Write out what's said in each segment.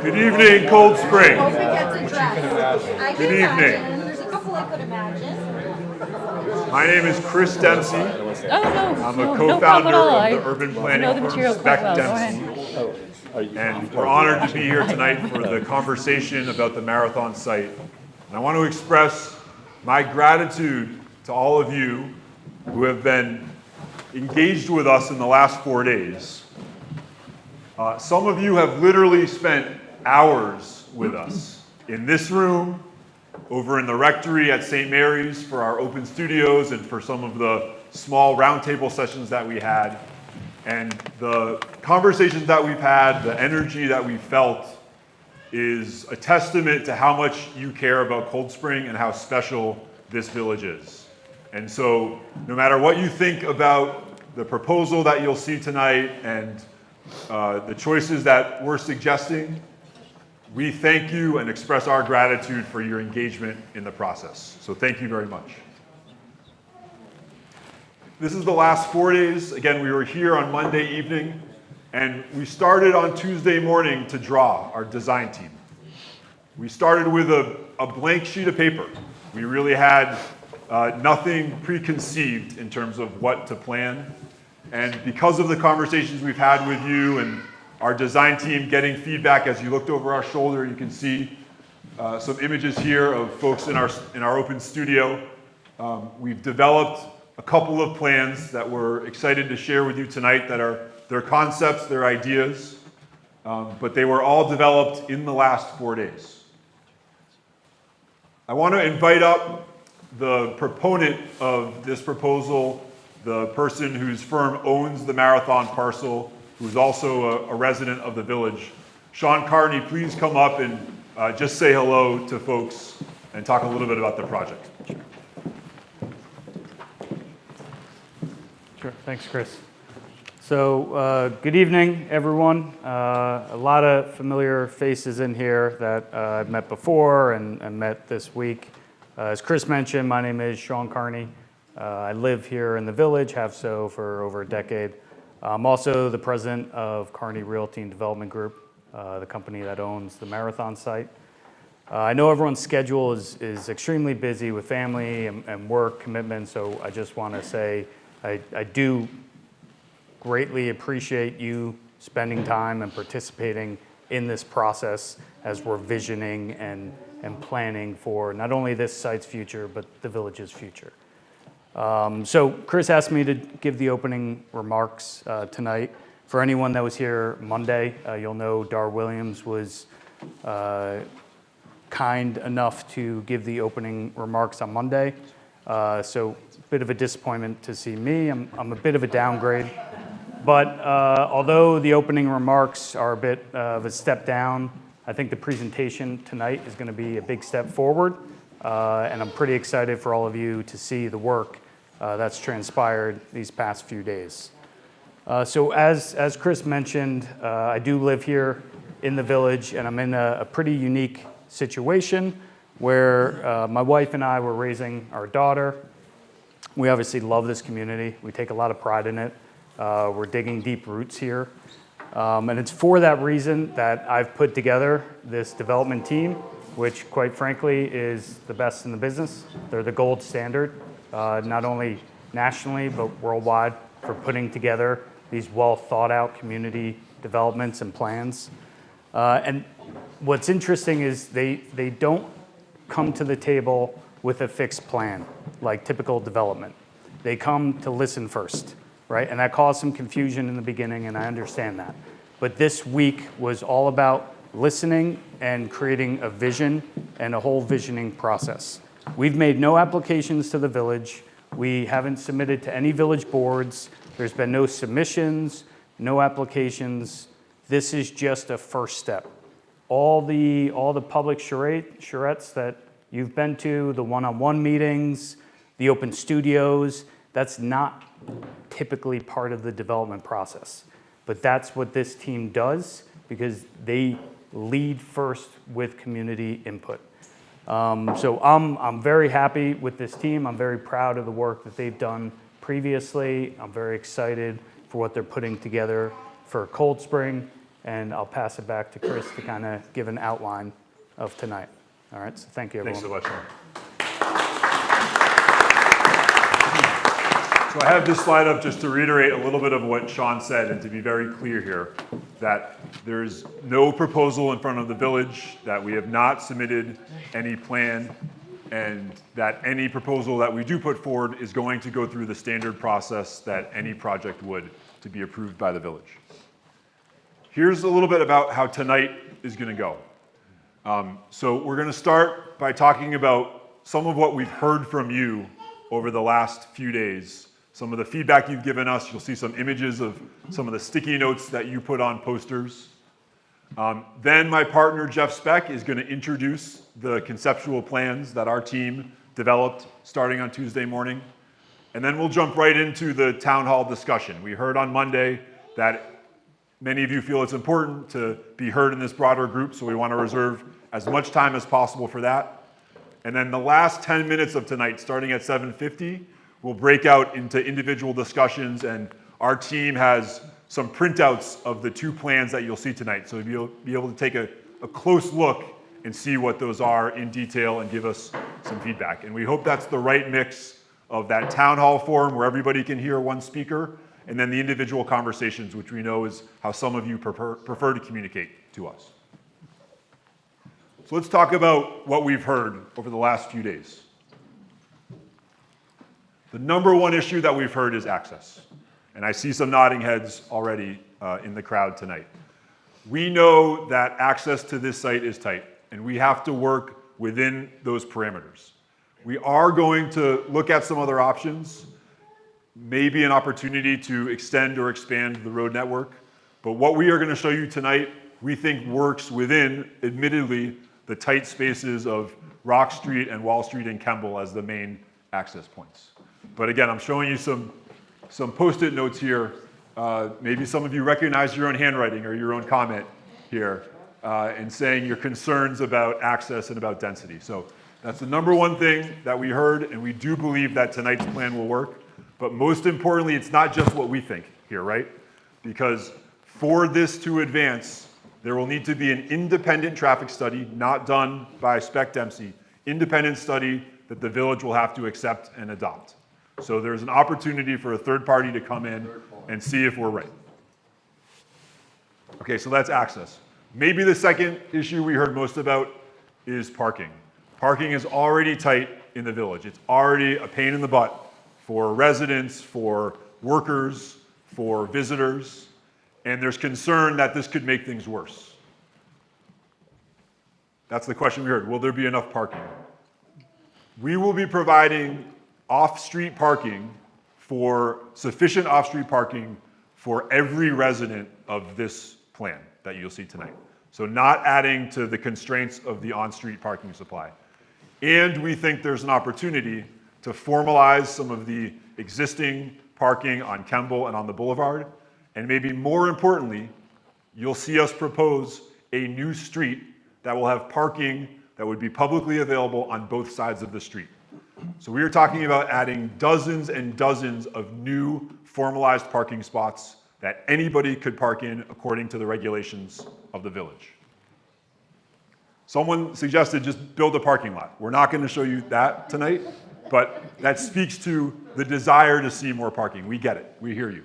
Good evening, Cold Spring. Hope it gets addressed. I Good can evening. imagine. There's a couple I could imagine. My name is Chris Dempsey. I'm a co-founder of the urban planning firm Spec Dempsey. And we're honored to be here tonight for the conversation about the marathon site. And I want to express my gratitude to all of you who have been engaged with us in the last 4 days. Some of you have literally spent hours with us in this room, over in the rectory at St. Mary's for our open studios and for some of the small roundtable sessions that we had. And the conversations that we've had, the energy that we felt is a testament to how much you care about Cold Spring and how special this village is. And so no matter what you think about the proposal that you'll see tonight and the choices that we're suggesting, we thank you and express our gratitude for your engagement in the process. So thank you very much. This is the last 4 days. Again, we were here on Monday evening, and we started on Tuesday morning to draw our design team. We started with a blank sheet of paper. We really had nothing preconceived in terms of what to plan. And because of the conversations we've had with you and our design team getting feedback as you looked over our shoulder, you can see some images here of folks in our open studio. We've developed a couple of plans that we're excited to share with you tonight that are their concepts, their ideas, but they were all developed in the last 4 days. I want to invite up the proponent of this proposal, the person whose firm owns the marathon parcel, who's also a resident of the village. Sean Carney, please come up and just say hello to folks and talk a little bit about the project. Sure, thanks, Chris. So good evening, everyone. A lot of familiar faces in here that I've met before and met this week. As Chris mentioned, my name is Sean Carney. I live here in the village, have so for over a decade. I'm also the president of Carney Realty and Development Group, the company that owns the marathon site. I know everyone's schedule is extremely busy with family and work commitments, so I just want to say I do greatly appreciate you spending time and participating in this process as we're visioning and planning for not only this site's future, but the village's future. So Chris asked me to give the opening remarks tonight. For anyone that was here Monday, you'll know Dar Williams was kind enough to give the opening remarks on Monday. So a bit of a disappointment to see me. I'm a bit of a downgrade. But although the opening remarks are a bit of a step down, I think the presentation tonight is going to be a big step forward. And I'm pretty excited for all of you to see the work that's transpired these past few days. So as Chris mentioned, I do live here in the village, and I'm in a pretty unique situation where my wife and I were raising our daughter. We obviously love this community. We take a lot of pride in it. We're digging deep roots here. And it's for that reason that I've put together this development team, which quite frankly is the best in the business. They're the gold standard. Not only nationally, but worldwide, for putting together these well thought out community developments and plans. And what's interesting is they don't come to the table with a fixed plan, like typical development. They come to listen first, right? And that caused some confusion in the beginning, and I understand that. But this week was all about listening and creating a vision and a whole visioning process. We've made no applications to the village. We haven't submitted to any village boards. There's been no submissions, no applications. This is just a first step. All the public charrettes that you've been to, the one-on-one meetings, the open studios, that's not typically part of the development process. But that's what this team does because they lead first with community input. So I'm very happy with this team. I'm very proud of the work that they've done previously. I'm very excited for what they're putting together for Cold Spring. and I'll pass it back to Chris to kind of give an outline of tonight. All right, so thank you, everyone. Thanks so much, Sean. So I have this slide up just to reiterate a little bit of what Sean said and to be very clear here, that there's no proposal in front of the village, that we have not submitted any plan, and that any proposal that we do put forward is going to go through the standard process that any project would to be approved by the village. Here's a little bit about how tonight is going to go. So we're going to start by talking about some of what we've heard from you over the last few days, some of the feedback you've given us. You'll see some images of some of the sticky notes that you put on posters. Then my partner, Jeff Speck, is going to introduce the conceptual plans that our team developed starting on Tuesday morning. And then we'll jump right into the town hall discussion. We heard on Monday that many of you feel it's important to be heard in this broader group, so we want to reserve as much time as possible for that. And then the last 10 minutes of tonight, starting at 7:50, we'll break out into individual discussions, and our team has some printouts of the two plans that you'll see tonight. So you'll be able to take a close look and see what those are in detail and give us some feedback. And we hope that's the right mix of that town hall forum where everybody can hear one speaker, and then the individual conversations, which we know is how some of you prefer to communicate to us. So let's talk about what we've heard over the last few days. The number one issue that we've heard is access. And I see some nodding heads already in the crowd tonight. We know that access to this site is tight, and we have to work within those parameters. We are going to look at some other options, maybe an opportunity to extend or expand the road network. But what we are going to show you tonight, we think works within, admittedly, the tight spaces of Rock Street and Wall Street and Kemble as the main access points. But again, I'm showing you some Post-it notes here. Maybe some of you recognize your own handwriting or your own comment here and saying your concerns about access and about density. So that's the number one thing that we heard, and we do believe that tonight's plan will work. But most importantly, it's not just what we think here, right? Because for this to advance, there will need to be an independent traffic study, not done by Spec Dempsey, independent study that the village will have to accept and adopt. So there's an opportunity for a third party to come in and see if we're right. Okay, so that's access. Maybe the second issue we heard most about is parking. Parking is already tight in the village. It's already a pain in the butt for residents, for workers, for visitors, and there's concern that this could make things worse. That's the question we heard. Will there be enough parking? We will be providing off-street parking sufficient off-street parking for every resident of this plan that you'll see tonight. So not adding to the constraints of the on-street parking supply. And we think there's an opportunity to formalize some of the existing parking on Kemble and on the Boulevard. And maybe more importantly, you'll see us propose a new street that will have parking that would be publicly available on both sides of the street. So we are talking about adding dozens and dozens of new formalized parking spots that anybody could park in according to the regulations of the village. Someone suggested just build a parking lot. We're not going to show you that tonight, but that speaks to the desire to see more parking. We get it. We hear you.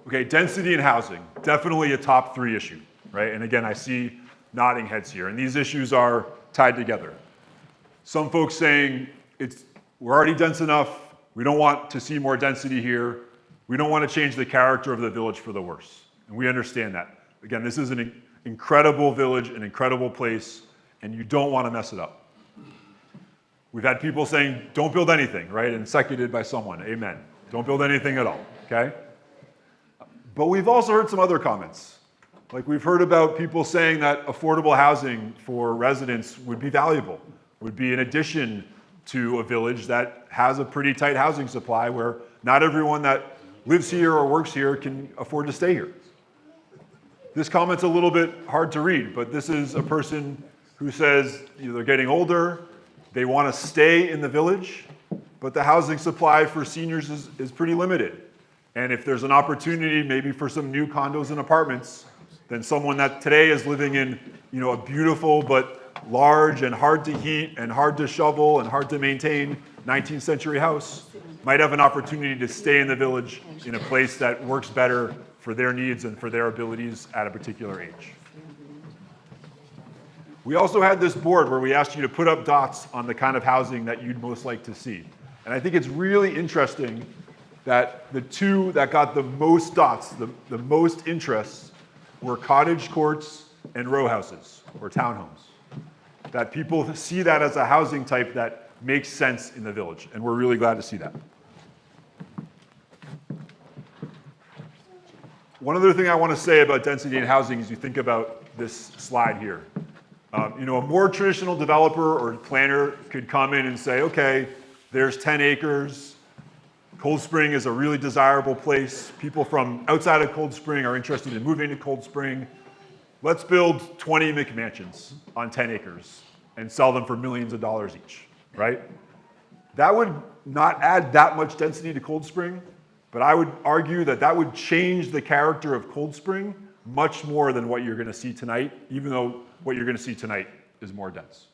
Okay, density and housing, definitely a top 3 issue, right? And again, I see nodding heads here, and these issues are tied together. Some folks saying we're already dense enough, we don't want to see more density here, we don't want to change the character of the village for the worse. And we understand that. Again, this is an incredible village, an incredible place, and you don't want to mess it up. We've had people saying, don't build anything, right? And seconded by someone, amen. Don't build anything at all, okay? But we've also heard some other comments. Like we've heard about people saying that affordable housing for residents would be valuable, would be an addition to a village that has a pretty tight housing supply where not everyone that lives here or works here can afford to stay here. This comment's a little bit hard to read, but this is a person who says they're getting older, they want to stay in the village, but the housing supply for seniors is pretty limited. And if there's an opportunity maybe for some new condos and apartments, then someone that today is living in a beautiful but large and hard to heat and hard to shovel and hard to maintain 19th century house might have an opportunity to stay in the village in a place that works better for their needs and for their abilities at a particular age. We also had this board where we asked you to put up dots on the kind of housing that you'd most like to see. And I think it's really interesting that the two that got the most dots, the most interest, were cottage courts and row houses or townhomes. That people see that as a housing type that makes sense in the village, and we're really glad to see that. One other thing I want to say about density in housing is you think about this slide here. A more traditional developer or planner could come in and say, okay, there's 10 acres. Cold Spring is a really desirable place. People from outside of Cold Spring are interested in moving to Cold Spring. Let's build 20 McMansions on 10 acres and sell them for millions of dollars each, right? That would not add that much density to Cold Spring, but I would argue that that would change the character of Cold Spring much more than what you're going to see tonight, even though what you're going to see tonight is more dense.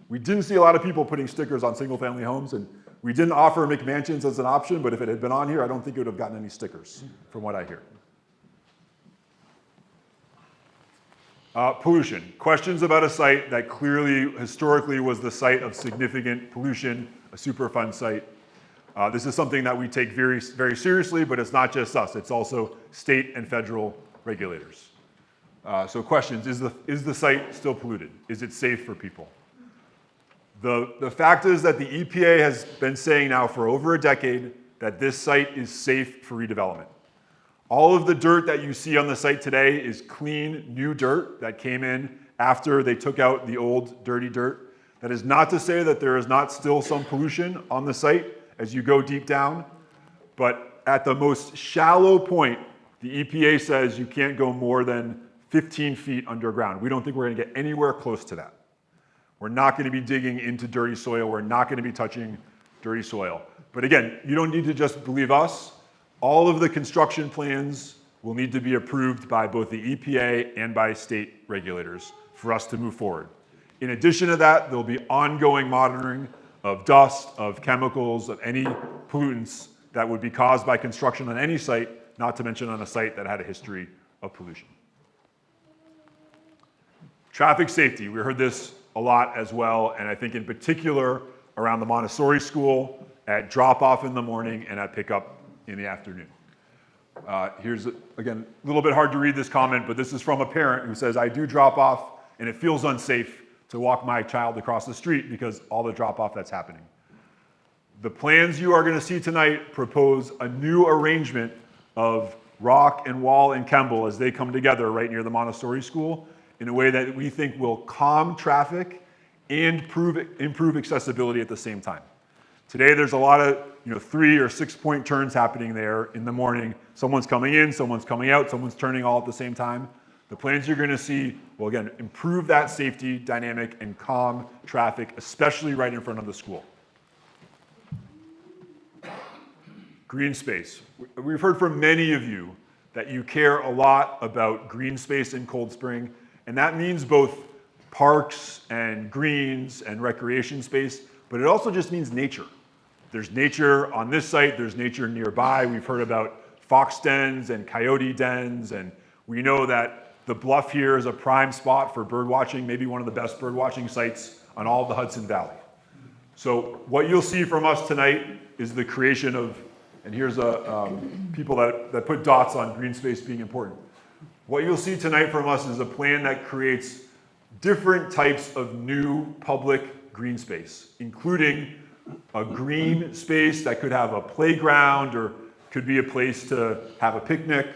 We didn't see a lot of people putting stickers on single-family homes, and we didn't offer McMansions as an option, but if it had been on here, I don't think it would have gotten any stickers, from what I hear. Pollution. Questions about a site that clearly, historically, was the site of significant pollution, a Superfund site. This is something that we take very, very seriously, but it's not just us. It's also state and federal regulators. So questions, is the site still polluted? Is it safe for people? The fact is that the EPA has been saying now for over a decade that this site is safe for redevelopment. All of the dirt that you see on the site today is clean, new dirt that came in after they took out the old, dirty dirt. That is not to say that there is not still some pollution on the site as you go deep down, but at the most shallow point, the EPA says you can't go more than 15 feet underground. We don't think we're going to get anywhere close to that. We're not going to be digging into dirty soil. We're not going to be touching dirty soil. But again, you don't need to just believe us. All of the construction plans will need to be approved by both the EPA and by state regulators for us to move forward. In addition to that, there'll be ongoing monitoring of dust, of chemicals, of any pollutants that would be caused by construction on any site, not to mention on a site that had a history of pollution. Traffic safety, we heard this a lot as well, and I think in particular around the Montessori school, at drop-off in the morning and at pickup in the afternoon. Here's, again, a little bit hard to read this comment, but this is from a parent who says, I do drop off and it feels unsafe to walk my child across the street because all the drop-off that's happening. The plans you are going to see tonight propose a new arrangement of Rock and Wall and Kemble as they come together right near the Montessori school in a way that we think will calm traffic and improve accessibility at the same time. Today there's a lot of 3 or 6 point turns happening there in the morning. Someone's coming in, someone's coming out, someone's turning all at the same time. The plans you're going to see will, again, improve that safety dynamic and calm traffic, especially right in front of the school. Green space. We've heard from many of you that you care a lot about green space in Cold Spring, and that means both parks and greens and recreation space, but it also just means nature. There's nature on this site, there's nature nearby. We've heard about fox dens and coyote dens, and we know that the bluff here is a prime spot for bird watching, maybe one of the best bird watching sites on all of the Hudson Valley. So what you'll see from us tonight is the creation of, and here's people that put dots on green space being important. What you'll see tonight from us is a plan that creates different types of new public green space, including a green space that could have a playground or could be a place to have a picnic,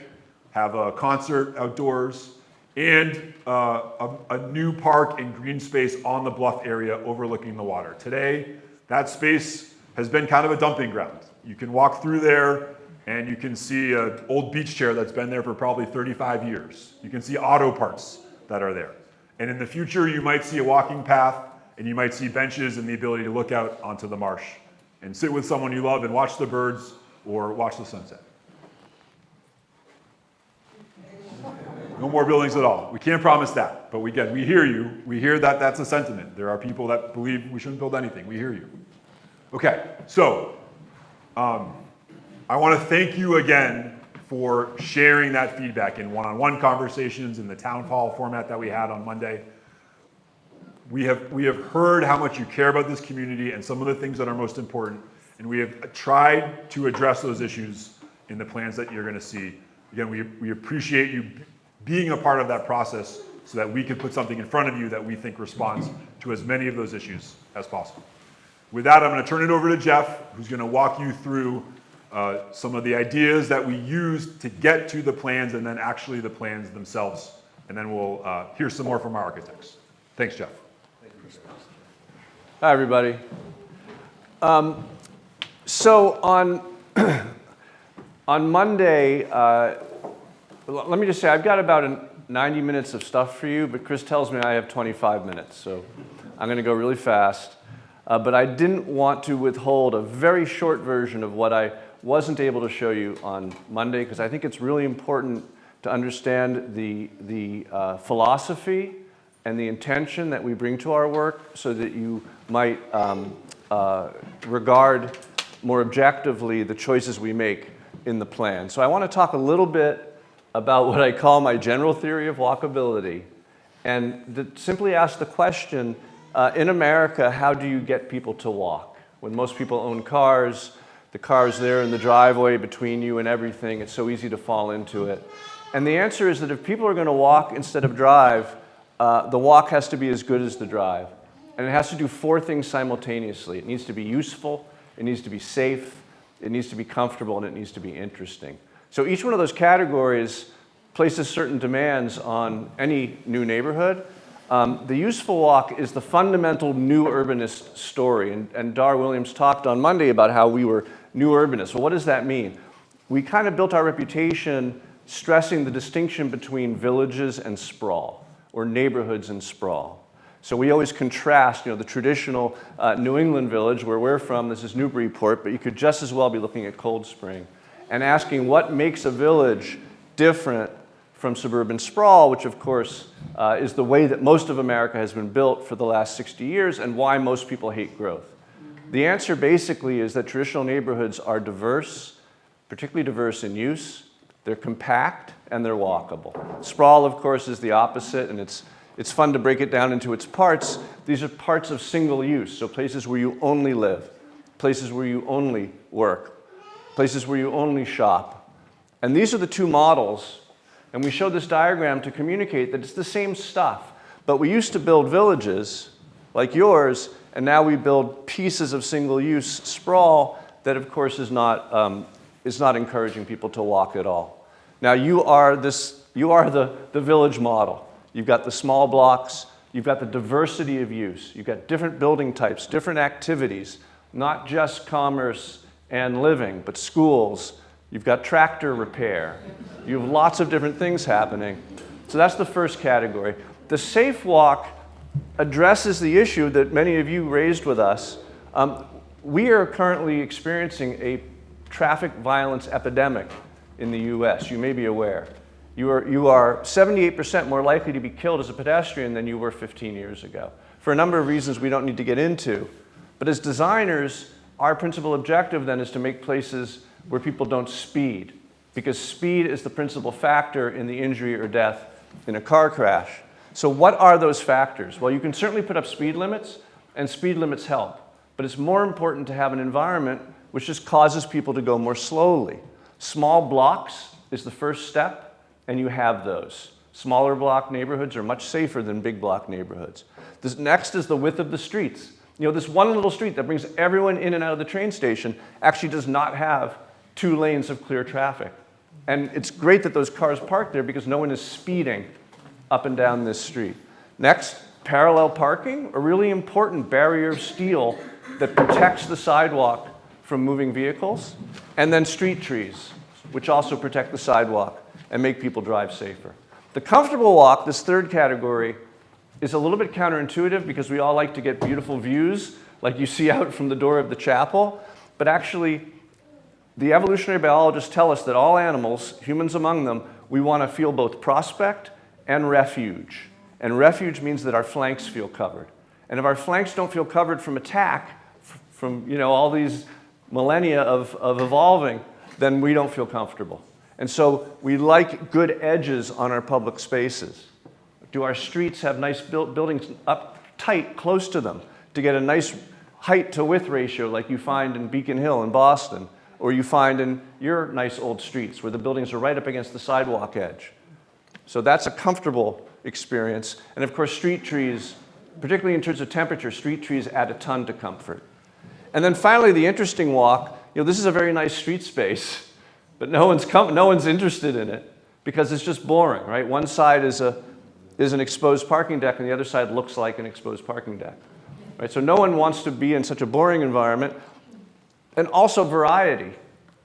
have a concert outdoors, and a new park and green space on the bluff area overlooking the water. Today, that space has been kind of a dumping ground. You can walk through there and you can see an old beach chair that's been there for probably 35 years. You can see auto parts that are there. And in the future, you might see a walking path and you might see benches and the ability to look out onto the marsh and sit with someone you love and watch the birds or watch the sunset. No more buildings at all. We can't promise that, but we hear you. We hear that that's a sentiment. There are people that believe we shouldn't build anything. We hear you. Okay, so I want to thank you again for sharing that feedback in one-on-one conversations in the town hall format that we had on Monday. We have heard how much you care about this community and some of the things that are most important, and we have tried to address those issues in the plans that you're going to see. Again, we appreciate you being a part of that process so that we can put something in front of you that we think responds to as many of those issues as possible. With that, I'm going to turn it over to Jeff, who's going to walk you through some of the ideas that we use to get to the plans and then actually the plans themselves. And then we'll hear some more from our architects. Thanks, Jeff. Hi, everybody. So on Monday, let me just say, I've got about 90 minutes of stuff for you, but Chris tells me I have 25 minutes, so I'm going to go really fast. But I didn't want to withhold a very short version of what I wasn't able to show you on Monday, because I think it's really important to understand the philosophy and the intention that we bring to our work so that you might regard more objectively the choices we make in the plan. So I want to talk a little bit about what I call my general theory of walkability, and to simply ask the question, in America, how do you get people to walk? When most people own cars, the car's there in the driveway between you and everything, it's so easy to fall into it. And the answer is that if people are going to walk instead of drive, the walk has to be as good as the drive. And it has to do four things simultaneously. It needs to be useful, it needs to be safe, it needs to be comfortable, and it needs to be interesting. So each one of those categories places certain demands on any new neighborhood. The useful walk is the fundamental new urbanist story, and Dar Williams talked on Monday about how we were new urbanists. Well, what does that mean? We kind of built our reputation stressing the distinction between villages and sprawl, or neighborhoods and sprawl. So we always contrast, the traditional New England village where we're from. This is Newburyport, but you could just as well be looking at Cold Spring and asking what makes a village different from suburban sprawl, which of course is the way that most of America has been built for the last 60 years and why most people hate growth. The answer basically is that traditional neighborhoods are diverse, particularly diverse in use, they're compact, and they're walkable. Sprawl, of course, is the opposite, and it's fun to break it down into its parts. These are parts of single use, so places where you only live, places where you only work, places where you only shop. And these are the two models. And we showed this diagram to communicate that it's the same stuff. But we used to build villages like yours, and now we build pieces of single-use sprawl that, of course, is not encouraging people to walk at all. Now, you are the village model. You've got the small blocks. You've got the diversity of use. You've got different building types, different activities, not just commerce and living, but schools. You've got tractor repair. You have lots of different things happening. So that's the first category. The safe walk addresses the issue that many of you raised with us. We are currently experiencing a traffic violence epidemic in the US. You may be aware. You are 78% more likely to be killed as a pedestrian than you were 15 years ago, for a number of reasons we don't need to get into. But as designers, our principal objective then is to make places where people don't speed, because speed is the principal factor in the injury or death in a car crash. So what are those factors? Well, you can certainly put up speed limits, and speed limits help. But it's more important to have an environment which just causes people to go more slowly. Small blocks is the first step, and you have those. Smaller block neighborhoods are much safer than big block neighborhoods. This next is the width of the streets. This one little street that brings everyone in and out of the train station actually does not have 2 lanes of clear traffic. And it's great that those cars park there because no one is speeding up and down this street. Next, parallel parking, a really important barrier of steel that protects the sidewalk from moving vehicles. And then street trees, which also protect the sidewalk and make people drive safer. The comfortable walk, this third category, is a little bit counterintuitive because we all like to get beautiful views like you see out from the door of the chapel. But actually, the evolutionary biologists tell us that all animals, humans among them, we want to feel both prospect and refuge. And refuge means that our flanks feel covered. And if our flanks don't feel covered from attack, from all these millennia of evolving, then we don't feel comfortable. And so we like good edges on our public spaces. Do our streets have nice buildings up tight, close to them, to get a nice height to width ratio like you find in Beacon Hill in Boston, or you find in your nice old streets where the buildings are right up against the sidewalk edge? So that's a comfortable experience. And of course, street trees, particularly in terms of temperature, street trees add a ton to comfort. And then finally, the interesting walk. This is a very nice street space, but no one's interested in it because it's just boring, right? One side is an exposed parking deck, and the other side looks like an exposed parking deck, right? So no one wants to be in such a boring environment. And also variety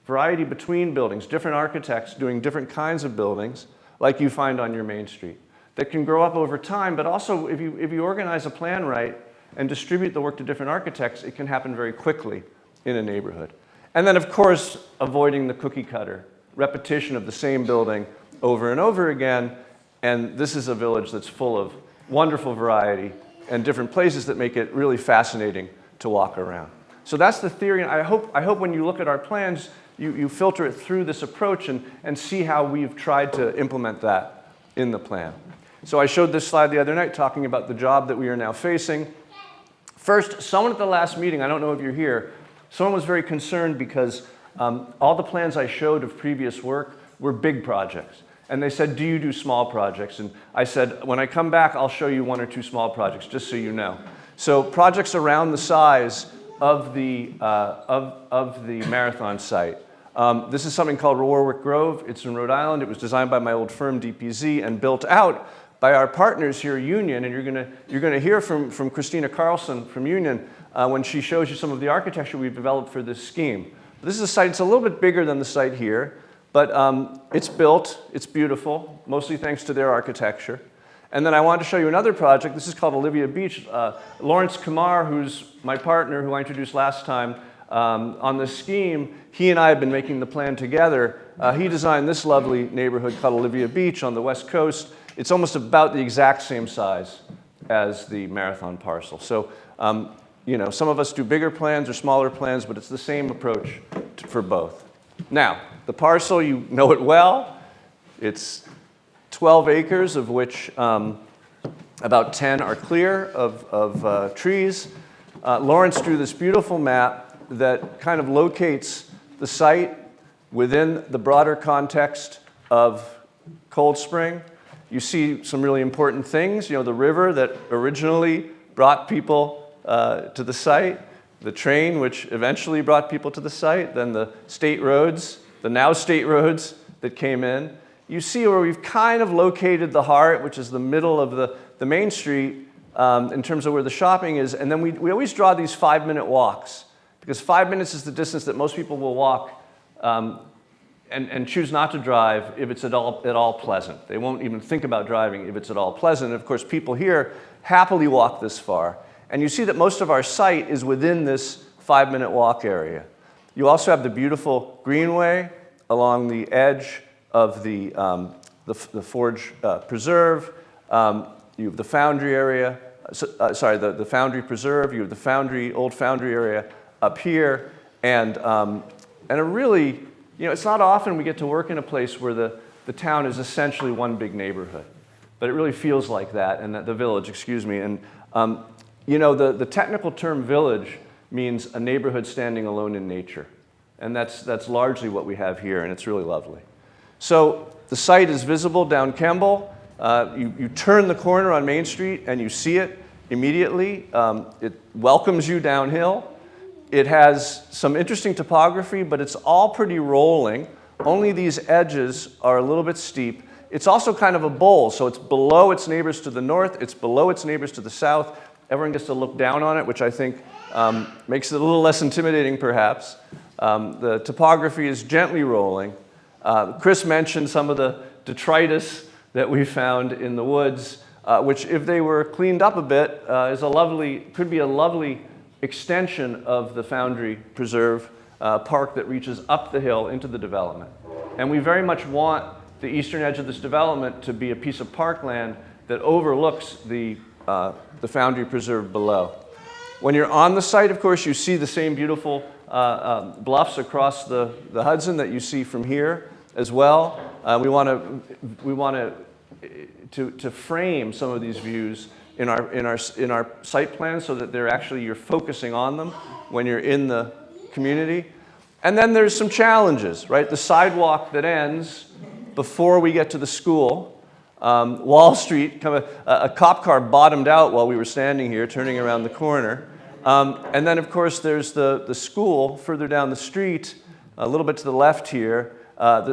between buildings, different architects doing different kinds of buildings, like you find on your main street, that can grow up over time. But also, if you organize a plan right and distribute the work to different architects, it can happen very quickly in a neighborhood. And then, of course, avoiding the cookie cutter, repetition of the same building over and over again. And this is a village that's full of wonderful variety and different places that make it really fascinating to walk around. So that's the theory, and I hope when you look at our plans, you filter it through this approach and see how we've tried to implement that in the plan. So I showed this slide the other night talking about the job that we are now facing. First, someone at the last meeting, I don't know if you're here, someone was very concerned because all the plans I showed of previous work were big projects. And they said, do you do small projects? And I said, when I come back, I'll show you 1 or 2 small projects, just so you know. So projects around the size of the marathon site. This is something called Warwick Grove. It's in Rhode Island. It was designed by my old firm, DPZ, and built out by our partners here, Union. And you're gonna hear from Christina Carlson from Union when she shows you some of the architecture we've developed for this scheme. This is a site. It's a little bit bigger than the site here, but it's built. It's beautiful, mostly thanks to their architecture. And then I wanted to show you another project. This is called Olivia Beach. Lawrence Kamar, who's my partner, who I introduced last time on this scheme, he and I have been making the plan together. He designed this lovely neighborhood called Olivia Beach on the West Coast. It's almost about the exact same size as the marathon parcel. So, some of us do bigger plans or smaller plans, but it's the same approach for both. Now, the parcel, you know it well. It's 12 acres, of which about 10 are clear of trees. Lawrence drew this beautiful map that kind of locates the site within the broader context of Cold Spring. You see some really important things, the river that originally brought people to the site, the train which eventually brought people to the site, then the state roads, the now state roads that came in. You see where we've kind of located the heart, which is the middle of the main street in terms of where the shopping is. And then we always draw these 5-minute walks because 5 minutes is the distance that most people will walk and choose not to drive if it's at all pleasant. They won't even think about driving if it's at all pleasant. And of course, people here happily walk this far. And you see that most of our site is within this 5-minute walk area. You also have the beautiful greenway along the edge of the Forge Preserve. You have the Foundry area, the Foundry Preserve. You have the old Foundry area up here. And a really, it's not often we get to work in a place where the town is essentially one big neighborhood. But it really feels like that, and the village, excuse me. And the technical term village means a neighborhood standing alone in nature. And that's largely what we have here, and it's really lovely. So the site is visible down Kemble. You turn the corner on Main Street, and you see it immediately. It welcomes you downhill. It has some interesting topography, but it's all pretty rolling. Only these edges are a little bit steep. It's also kind of a bowl, so it's below its neighbors to the north. It's below its neighbors to the south. Everyone gets to look down on it, which I think makes it a little less intimidating, perhaps. The topography is gently rolling. Chris mentioned some of the detritus that we found in the woods, which, if they were cleaned up a bit, could be a lovely extension of the Foundry Preserve park that reaches up the hill into the development. And we very much want the eastern edge of this development to be a piece of parkland that overlooks the Foundry Preserve below. When you're on the site, of course, you see the same beautiful bluffs across the Hudson that you see from here as well. We want to frame some of these views in our site plan so that you're focusing on them when you're in the community. And then there's some challenges, right? The sidewalk that ends before we get to the school. Wall Street, a cop car bottomed out while we were standing here, turning around the corner. And then, of course, there's the school further down the street, a little bit to the left here.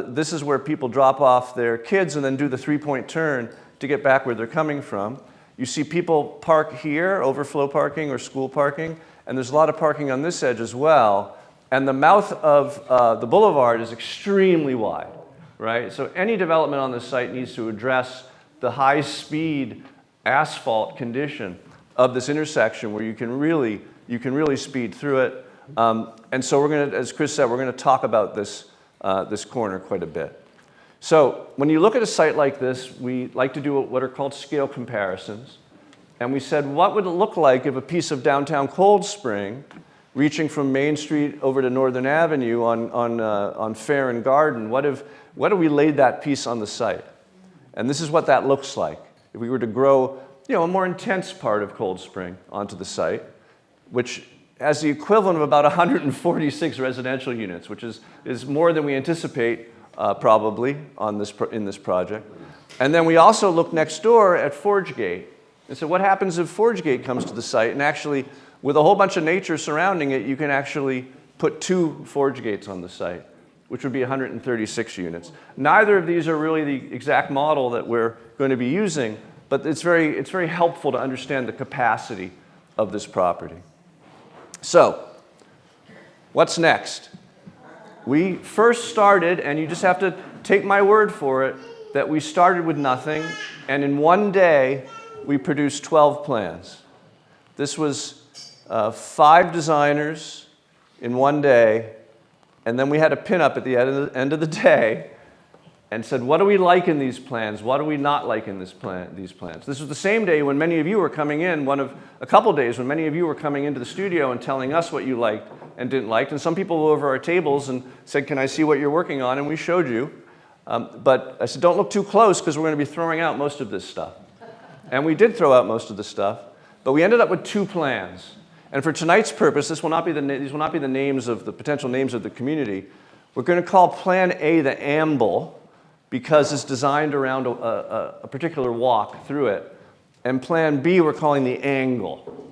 This is where people drop off their kids and then do the three-point turn to get back where they're coming from. You see people park here, overflow parking or school parking, and there's a lot of parking on this edge as well. And the mouth of the boulevard is extremely wide. Right? So any development on this site needs to address the high-speed asphalt condition of this intersection where you can really speed through it. And so we're going to, as Chris said, we're going to talk about this corner quite a bit. So when you look at a site like this, we like to do what are called scale comparisons. And we said, what would it look like if a piece of downtown Cold Spring, reaching from Main Street over to Northern Avenue on Fair and Garden, what if we laid that piece on the site? And this is what that looks like. If we were to grow, a more intense part of Cold Spring onto the site, which has the equivalent of about 146 residential units, which is more than we anticipate probably in this project. And then we also look next door at Forge Gate. And so what happens if Forge Gate comes to the site, and actually with a whole bunch of nature surrounding it, you can actually put 2 Forge Gates on the site, which would be 136 units. Neither of these are really the exact model that we're going to be using, but it's very helpful to understand the capacity of this property. So, what's next? We first started, and you just have to take my word for it, that we started with nothing, and in one day, we produced 12 plans. This was 5 designers in one day, and then we had a pin-up at the end of the day and said, what do we like in these plans? What do we not like in these plans? This was the same day when many of you were coming in, a couple days when many of you were coming into the studio and telling us what you liked and didn't like. And some people were over our tables and said, can I see what you're working on? And we showed you. But I said, don't look too close because we're going to be throwing out most of this stuff. And we did throw out most of the stuff, but we ended up with 2 plans. And for tonight's purpose, these will not be the names of the potential names of the community. We're going to call Plan A the Amble because it's designed around a particular walk through it. And Plan B we're calling the Angle.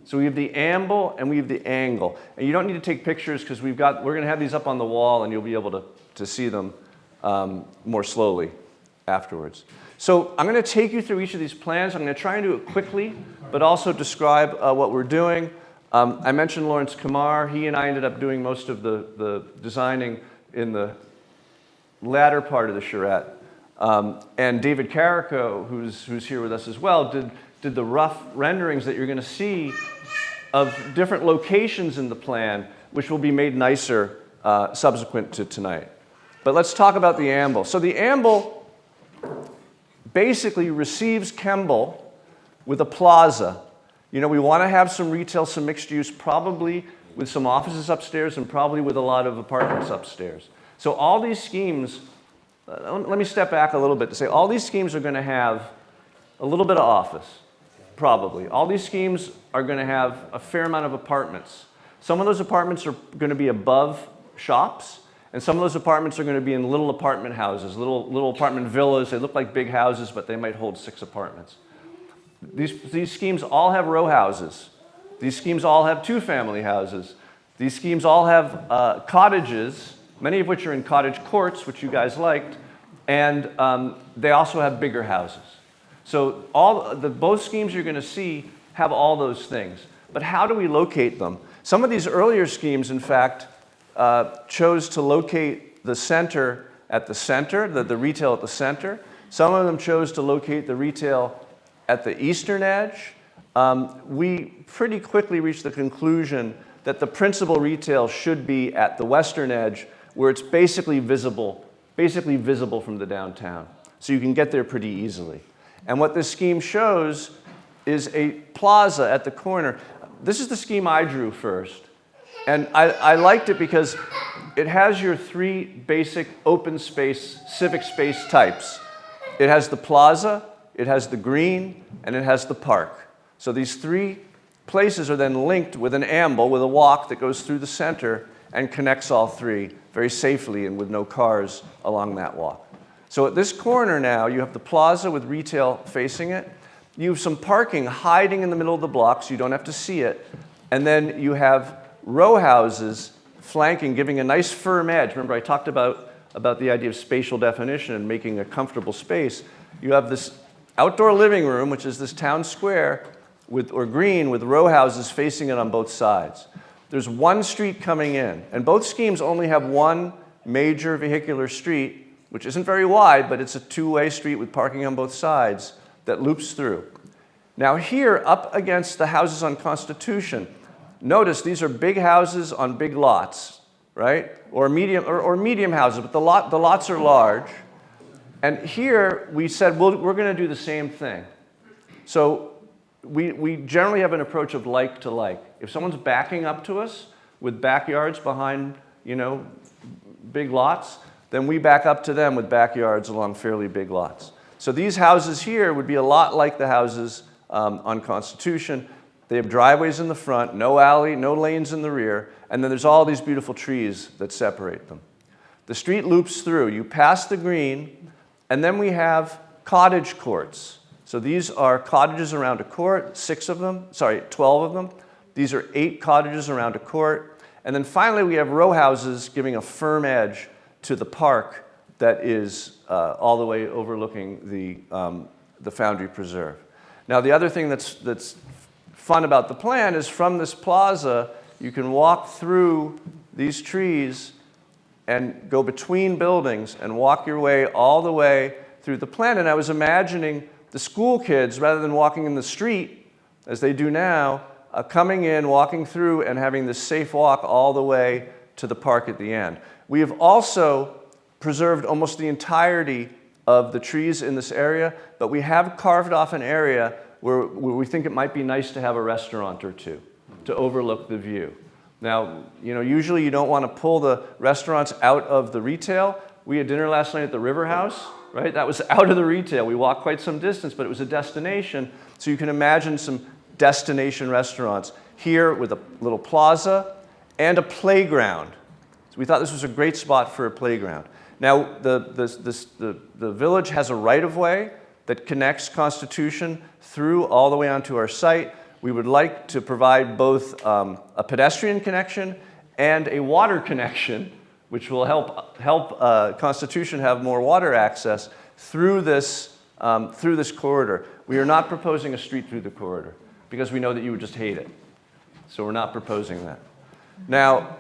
So we have the Amble and we have the Angle. And you don't need to take pictures because we're going to have these up on the wall and you'll be able to see them more slowly afterwards. So I'm going to take you through each of these plans. I'm going to try and do it quickly, but also describe what we're doing. I mentioned Lawrence Kamar. He and I ended up doing most of the designing in the latter part of the charrette. And David Carrico, who's here with us as well, did the rough renderings that you're going to see of different locations in the plan, which will be made nicer subsequent to tonight. But let's talk about the Amble. So the Amble basically receives Kemble with a plaza. We want to have some retail, some mixed use, probably with some offices upstairs and probably with a lot of apartments upstairs. So all these schemes, let me step back a little bit to say all these schemes are going to have a little bit of office, probably. All these schemes are going to have a fair amount of apartments. Some of those apartments are going to be above shops, and some of those apartments are going to be in little apartment houses, little apartment villas. They look like big houses, but they might hold 6 apartments. These schemes all have row houses. These schemes all have 2-family houses. These schemes all have cottages, many of which are in cottage courts, which you guys liked, and they also have bigger houses. So both schemes you're going to see have all those things. But how do we locate them? Some of these earlier schemes, in fact, chose to locate the center at the center, the retail at the center. Some of them chose to locate the retail at the eastern edge. We pretty quickly reached the conclusion that the principal retail should be at the western edge, where it's basically visible basically visible from the downtown. So you can get there pretty easily. And what this scheme shows is a plaza at the corner. This is the scheme I drew first. And I liked it because it has your three basic open space, civic space types. It has the plaza, it has the green, and it has the park. So these three places are then linked with an amble, with a walk that goes through the center and connects all three very safely and with no cars along that walk. So at this corner now, you have the plaza with retail facing it. You have some parking hiding in the middle of the block, so you don't have to see it. And then you have row houses flanking, giving a nice firm edge. Remember, I talked about the idea of spatial definition and making a comfortable space. You have this outdoor living room, which is this town square, or green, with row houses facing it on both sides. There's one street coming in, and both schemes only have one major vehicular street, which isn't very wide, but it's a two-way street with parking on both sides that loops through. Now here, up against the houses on Constitution, notice these are big houses on big lots, right? Or medium houses, but the lots are large. And here we said, well, we're going to do the same thing. So we generally have an approach of like to like. If someone's backing up to us with backyards behind, big lots, then we back up to them with backyards along fairly big lots. So these houses here would be a lot like the houses on Constitution. They have driveways in the front, no alley, no lanes in the rear, and then there's all these beautiful trees that separate them. The street loops through. You pass the green, and then we have cottage courts. So these are cottages around a court, 12 of them. These are 8 cottages around a court. And then finally, we have row houses giving a firm edge to the park that is all the way overlooking the Foundry Preserve. Now, the other thing that's fun about the plan is from this plaza, you can walk through these trees and go between buildings and walk your way all the way through the plan. And I was imagining the school kids, rather than walking in the street, as they do now, coming in, walking through, and having this safe walk all the way to the park at the end. We have also preserved almost the entirety of the trees in this area, but we have carved off an area where we think it might be nice to have a restaurant or two to overlook the view. Now, usually you don't want to pull the restaurants out of the retail. We had dinner last night at the River House, right? That was out of the retail. We walked quite some distance, but it was a destination. So you can imagine some destination restaurants here with a little plaza and a playground. So we thought this was a great spot for a playground. Now, the village has a right-of-way that connects Constitution through all the way onto our site. We would like to provide both a pedestrian connection and a water connection, which will help Constitution have more water access through this corridor. We are not proposing a street through the corridor because we know that you would just hate it. So we're not proposing that. Now,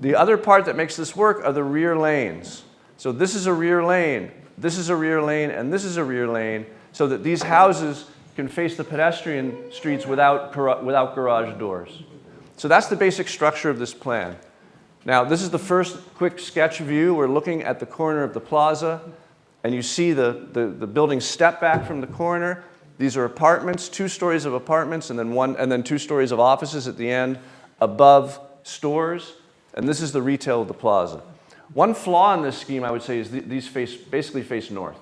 the other part that makes this work are the rear lanes. So this is a rear lane, this is a rear lane, and this is a rear lane, so that these houses can face the pedestrian streets without garage doors. So that's the basic structure of this plan. Now, this is the first quick sketch view. We're looking at the corner of the plaza, and you see the building step back from the corner. These are apartments, 2 stories of apartments, and then 2 stories of offices at the end, above stores. And this is the retail of the plaza. One flaw in this scheme, I would say, is these basically face north,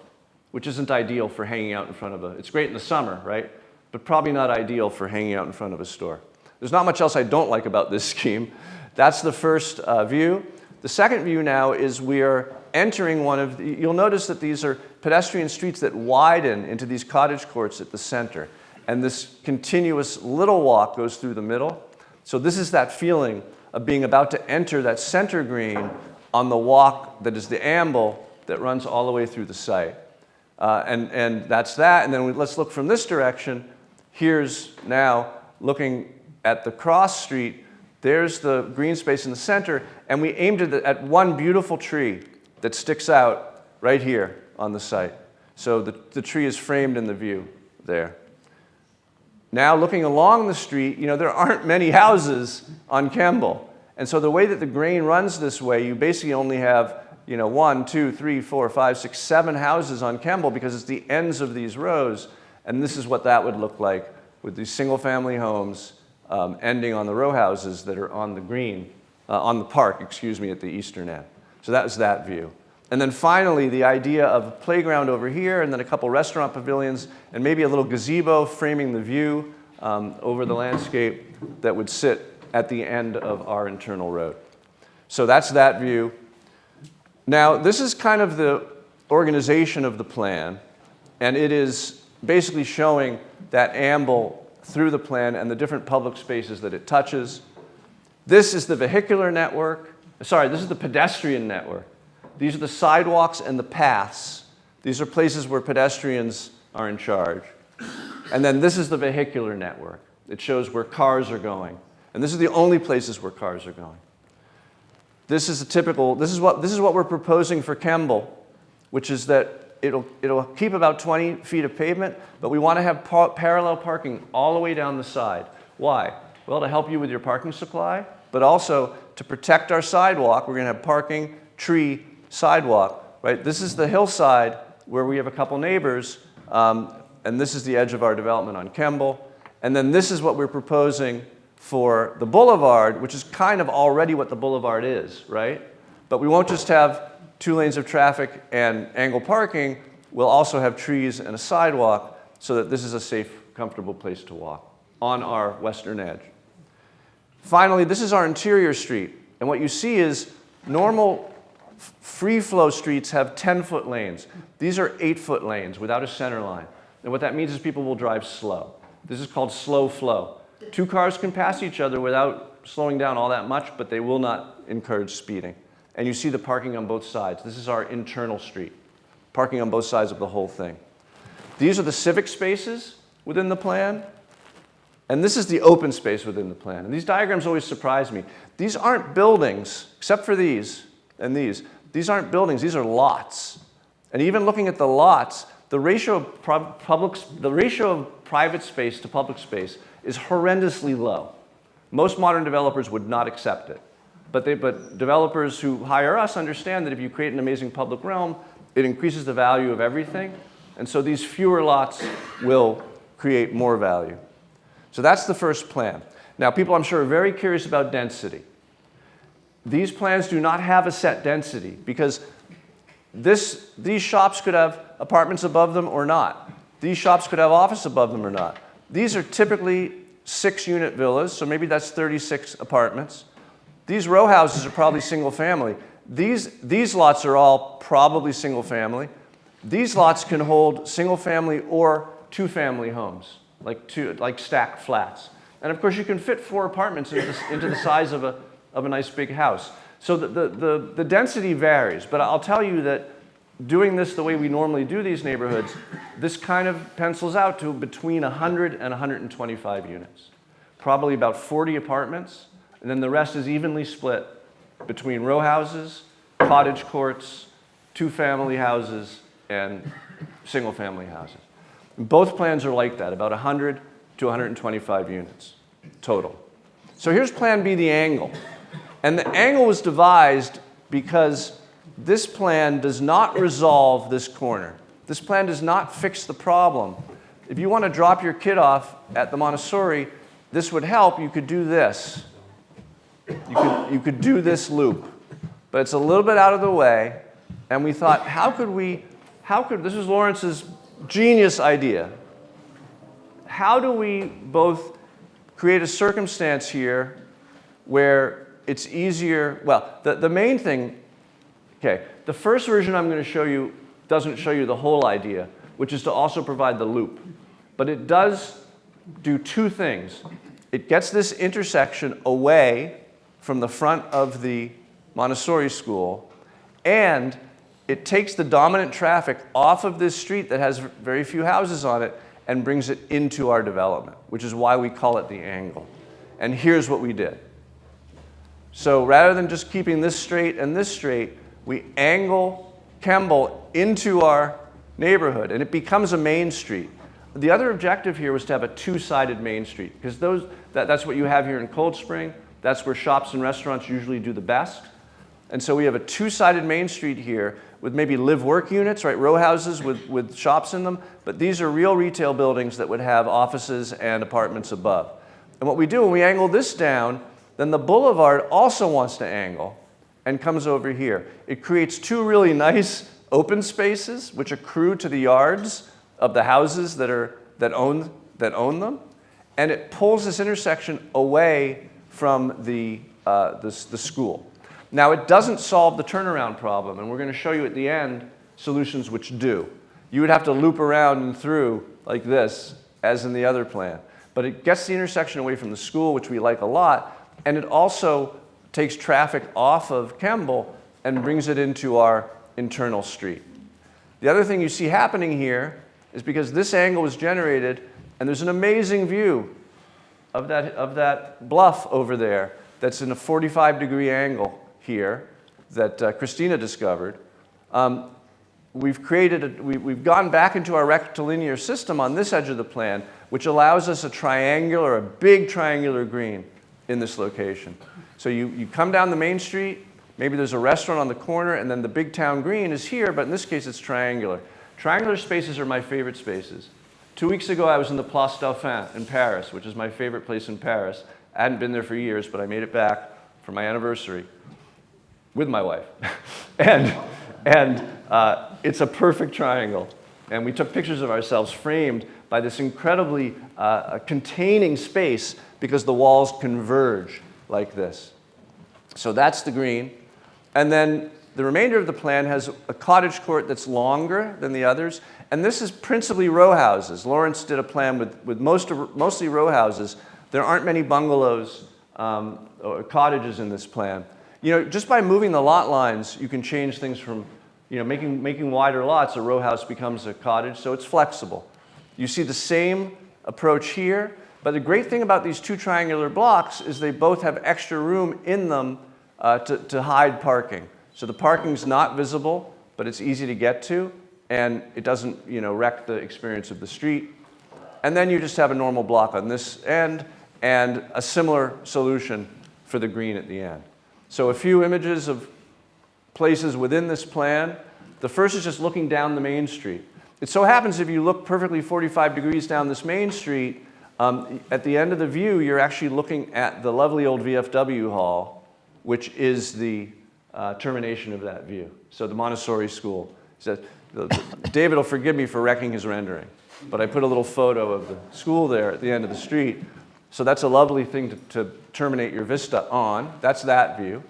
which isn't ideal for hanging out in front of it's great in the summer, right? But probably not ideal for hanging out in front of a store. There's not much else I don't like about this scheme. That's the first view. The second view now is we are entering you'll notice that these are pedestrian streets that widen into these cottage courts at the center. And this continuous little walk goes through the middle. So this is that feeling of being about to enter that center green on the walk that is the amble that runs all the way through the site. And that's that. And then let's look from this direction. Here's now looking at the cross street. There's the green space in the center. And we aimed at one beautiful tree that sticks out right here on the site. So the tree is framed in the view there. Now looking along the street, there aren't many houses on Kemble. And so the way that the grain runs this way, you basically only have, 1, 2, 3, 4, 5, 6, 7 houses on Kemble because it's the ends of these rows. And this is what that would look like with these single-family homes ending on the row houses that are on the green, on the park, excuse me, at the eastern end. So that was that view. And then finally, the idea of a playground over here, and then a couple restaurant pavilions, and maybe a little gazebo framing the view over the landscape that would sit at the end of our internal road. So that's that view. Now, this is kind of the organization of the plan, and it is basically showing that amble through the plan and the different public spaces that it touches. This is the vehicular network. Sorry, this is the pedestrian network. These are the sidewalks and the paths. These are places where pedestrians are in charge. And then this is the vehicular network. It shows where cars are going. And this is the only places where cars are going. This is what we're proposing for Kemble, which is that it'll keep about 20 feet of pavement, but we want to have parallel parking all the way down the side. Why? Well, to help you with your parking supply, but also to protect our sidewalk. We're going to have parking, tree, sidewalk, right? This is the hillside where we have a couple neighbors, and this is the edge of our development on Kemble. And then this is what we're proposing for the boulevard, which is kind of already what the boulevard is, right? But we won't just have 2 lanes of traffic and angle parking. We'll also have trees and a sidewalk so that this is a safe, comfortable place to walk on our western edge. Finally, this is our interior street. And what you see is normal free flow streets have 10-foot lanes. These are 8-foot lanes without a center line. And what that means is people will drive slow. This is called slow flow. 2 cars can pass each other without slowing down all that much, but they will not encourage speeding. And you see the parking on both sides. This is our internal street, parking on both sides of the whole thing. These are the civic spaces within the plan, and this is the open space within the plan. And these diagrams always surprise me. These aren't buildings, except for these and these. These aren't buildings, these are lots. And even looking at the lots, the ratio of private space to public space is horrendously low. Most modern developers would not accept it. But developers who hire us understand that if you create an amazing public realm, it increases the value of everything. And so these fewer lots will create more value. So that's the first plan. Now, people I'm sure are very curious about density. These plans do not have a set density because these shops could have apartments above them or not. These shops could have office above them or not. These are typically 6-unit villas, so maybe that's 36 apartments. These row houses are probably single family. These lots are all probably single family. These lots can hold single family or 2-family homes, like stacked flats. And of course, you can fit 4 apartments into the size of a nice big house. So the density varies, but I'll tell you that doing this the way we normally do these neighborhoods, this kind of pencils out to between 100 and 125 units. Probably about 40 apartments, and then the rest is evenly split between row houses, cottage courts, 2-family houses, and single-family houses. Both plans are like that, about 100 to 125 units total. So here's Plan B, the angle. And the angle was devised because this plan does not resolve this corner. This plan does not fix the problem. If you want to drop your kid off at the Montessori, this would help. You could do this. You could do this loop. But it's a little bit out of the way. And we thought, this was Lawrence's genius idea. How do we both create a circumstance here where it's easier? Well, the main thing, okay, the first version I'm going to show you doesn't show you the whole idea, which is to also provide the loop. But it does do 2 things. It gets this intersection away from the front of the Montessori school, and it takes the dominant traffic off of this street that has very few houses on it and brings it into our development, which is why we call it the angle. And here's what we did. So rather than just keeping this straight and this straight, we angle Kemble into our neighborhood, and it becomes a main street. The other objective here was to have a 2-sided main street, because that's what you have here in Cold Spring. That's where shops and restaurants usually do the best. And so we have a two-sided main street here with maybe live-work units, right, row houses with shops in them, but these are real retail buildings that would have offices and apartments above. And what we do when we angle this down, then the boulevard also wants to angle and comes over here. It creates two really nice open spaces which accrue to the yards of the houses that own them, and it pulls this intersection away from the school. Now, it doesn't solve the turnaround problem, and we're going to show you at the end solutions which do. You would have to loop around and through like this, as in the other plan. But it gets the intersection away from the school, which we like a lot, and it also takes traffic off of Kemble and brings it into our internal street. The other thing you see happening here is because this angle was generated, and there's an amazing view of that bluff over there that's in a 45-degree angle here that Christina discovered. We've gone back into our rectilinear system on this edge of the plan, which allows us a big triangular green in this location. So you come down the main street, maybe there's a restaurant on the corner, and then the big town green is here, but in this case it's triangular. Triangular spaces are my favorite spaces. 2 weeks ago I was in the Place Dauphine in Paris, which is my favorite place in Paris. I hadn't been there for years, but I made it back for my anniversary with my wife. and it's a perfect triangle. And we took pictures of ourselves framed by this incredibly containing space because the walls converge like this. So that's the green. And then the remainder of the plan has a cottage court that's longer than the others. And this is principally row houses. Lawrence did a plan with mostly row houses. There aren't many bungalows or cottages in this plan. Just by moving the lot lines, you can change things from, making wider lots, a row house becomes a cottage, so it's flexible. You see the same approach here, but the great thing about these two triangular blocks is they both have extra room in them to hide parking. So the parking's not visible, but it's easy to get to, and it doesn't, wreck the experience of the street. And then you just have a normal block on this end, and a similar solution for the green at the end. So a few images of places within this plan. The first is just looking down the main street. It so happens if you look perfectly 45 degrees down this main street, at the end of the view, you're actually looking at the lovely old VFW hall, which is the termination of that view. So the Montessori school. David will forgive me for wrecking his rendering, but I put a little photo of the school there at the end of the street. So that's a lovely thing to terminate your vista on. That's that view.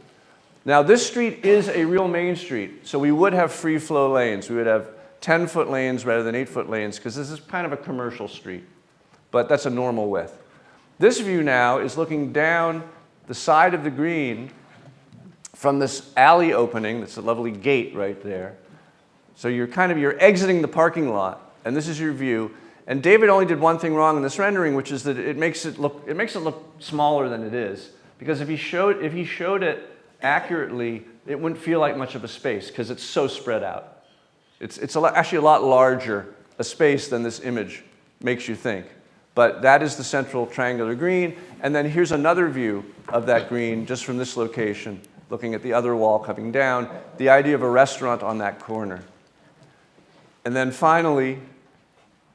Now this street is a real main street, so we would have free flow lanes. We would have 10-foot lanes rather than 8-foot lanes because this is kind of a commercial street, but that's a normal width. This view now is looking down the side of the green from this alley opening. That's a lovely gate right there. So you're exiting the parking lot, and this is your view. And David only did one thing wrong in this rendering, which is that it makes it look smaller than it is. Because if he showed it accurately, it wouldn't feel like much of a space because it's so spread out. It's actually a lot larger a space than this image makes you think. But that is the central triangular green. And then here's another view of that green just from this location, looking at the other wall coming down, the idea of a restaurant on that corner. And then finally,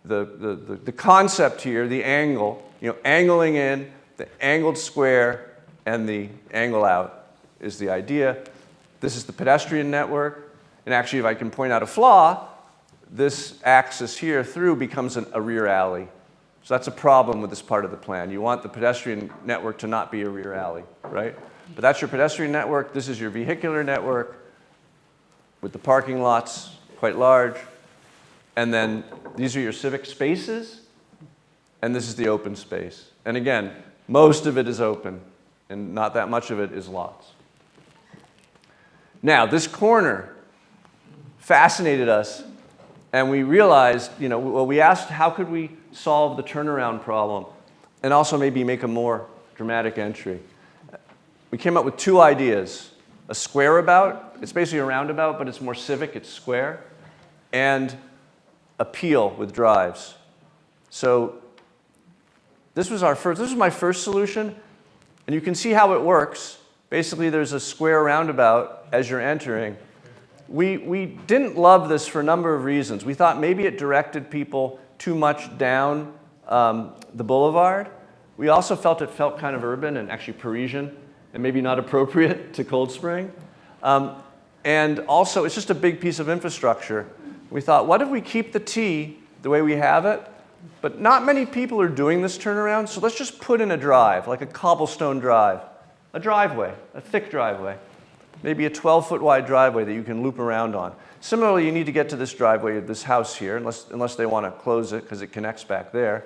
the concept here, the angle, angling in, the angled square, and the angle out is the idea. This is the pedestrian network. And actually, if I can point out a flaw, this axis here through becomes a rear alley. So that's a problem with this part of the plan. You want the pedestrian network to not be a rear alley, right? But that's your pedestrian network. This is your vehicular network with the parking lots quite large. And then these are your civic spaces, and this is the open space. And again, most of it is open, and not that much of it is lots. Now, this corner fascinated us, and we realized, we asked how could we solve the turnaround problem and also maybe make a more dramatic entry. We came up with two ideas: a square about, it's basically a roundabout, but it's more civic, it's square, and a peel with drives. So this was my first solution, and you can see how it works. Basically, there's a square roundabout as you're entering. We didn't love this for a number of reasons. We thought maybe it directed people too much down the boulevard. We also felt it felt kind of urban and actually Parisian and maybe not appropriate to Cold Spring. And also, it's just a big piece of infrastructure. We thought, what if we keep the T the way we have it? But not many people are doing this turnaround, so let's just put in a drive, like a cobblestone drive, a driveway, a thick driveway, maybe a 12-foot wide driveway that you can loop around on. Similarly, you need to get to this driveway, this house here, unless they want to close it because it connects back there.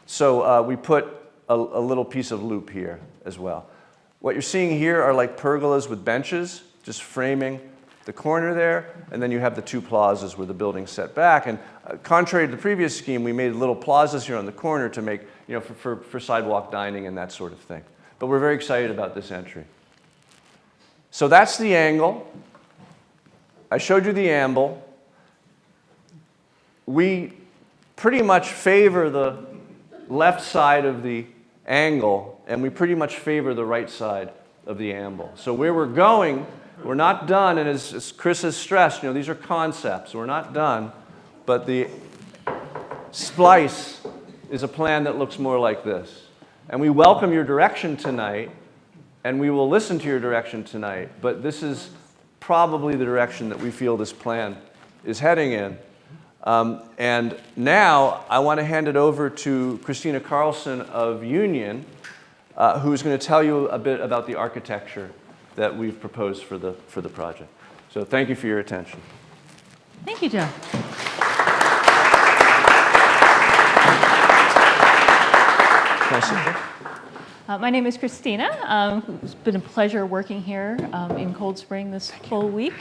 So we put a little piece of loop here as well. What you're seeing here are like pergolas with benches, just framing the corner there, and then you have the two plazas where the building's set back. And contrary to the previous scheme, we made little plazas here on the corner to make, for sidewalk dining and that sort of thing. But we're very excited about this entry. So that's the angle. I showed you the amble. We pretty much favor the left side of the angle, and we pretty much favor the right side of the amble. So where we're going, we're not done, and as Chris has stressed, these are concepts. We're not done, but the splice is a plan that looks more like this. And we welcome your direction tonight, and we will listen to your direction tonight, but this is probably the direction that we feel this plan is heading in. And now I want to hand it over to Christina Carlson of Union, who's going to tell you a bit about the architecture that we've proposed for the project. So thank you for your attention. Thank you, Joe. My name is Christina. It's been a pleasure working here in Cold Spring this full week.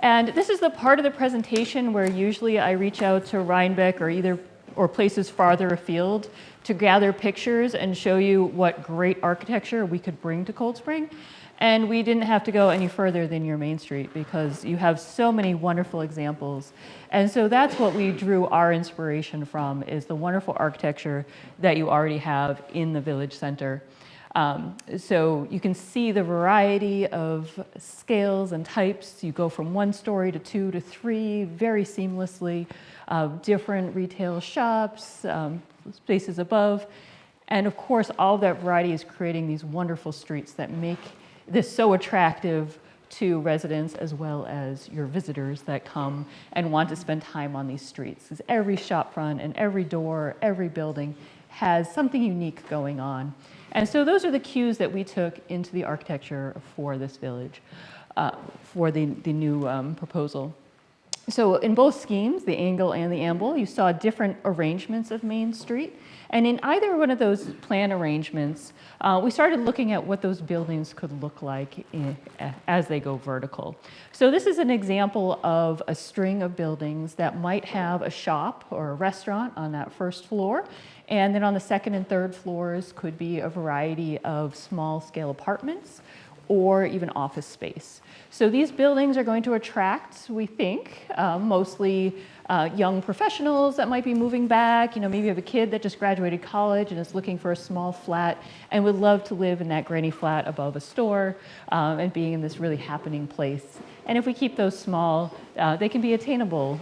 And this is the part of the presentation where usually I reach out to Rhinebeck or places farther afield to gather pictures and show you what great architecture we could bring to Cold Spring. And we didn't have to go any further than your Main Street because you have so many wonderful examples. And so that's what we drew our inspiration from, is the wonderful architecture that you already have in the village center. So you can see the variety of scales and types. You go from 1 story to 2 to 3 very seamlessly, different retail shops, spaces above. And of course, all that variety is creating these wonderful streets that make this so attractive to residents as well as your visitors that come and want to spend time on these streets. Because every shop front and every door, every building has something unique going on. And so those are the cues that we took into the architecture for this village, for the new proposal. So in both schemes, the angle and the amble, you saw different arrangements of Main Street. And in either one of those plan arrangements, we started looking at what those buildings could look like as they go vertical. So this is an example of a string of buildings that might have a shop or a restaurant on that first floor. And then on the second and third floors could be a variety of small-scale apartments or even office space. So these buildings are going to attract, we think, mostly young professionals that might be moving back. Maybe you have a kid that just graduated college and is looking for a small flat and would love to live in that granny flat above a store and being in this really happening place. And if we keep those small, they can be attainable.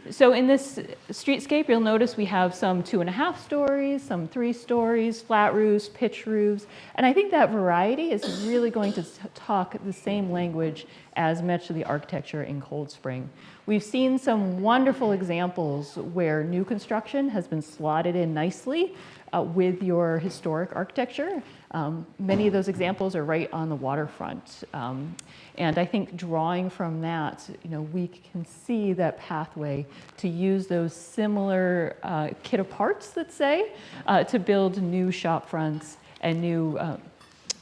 So in this streetscape, you'll notice we have some 2.5 stories, some 3 stories, flat roofs, pitch roofs. And I think that variety is really going to talk the same language as much of the architecture in Cold Spring. We've seen some wonderful examples where new construction has been slotted in nicely with your historic architecture. Many of those examples are right on the waterfront. And I think drawing from that, we can see that pathway to use those similar kit of parts, let's say, to build new shop fronts and new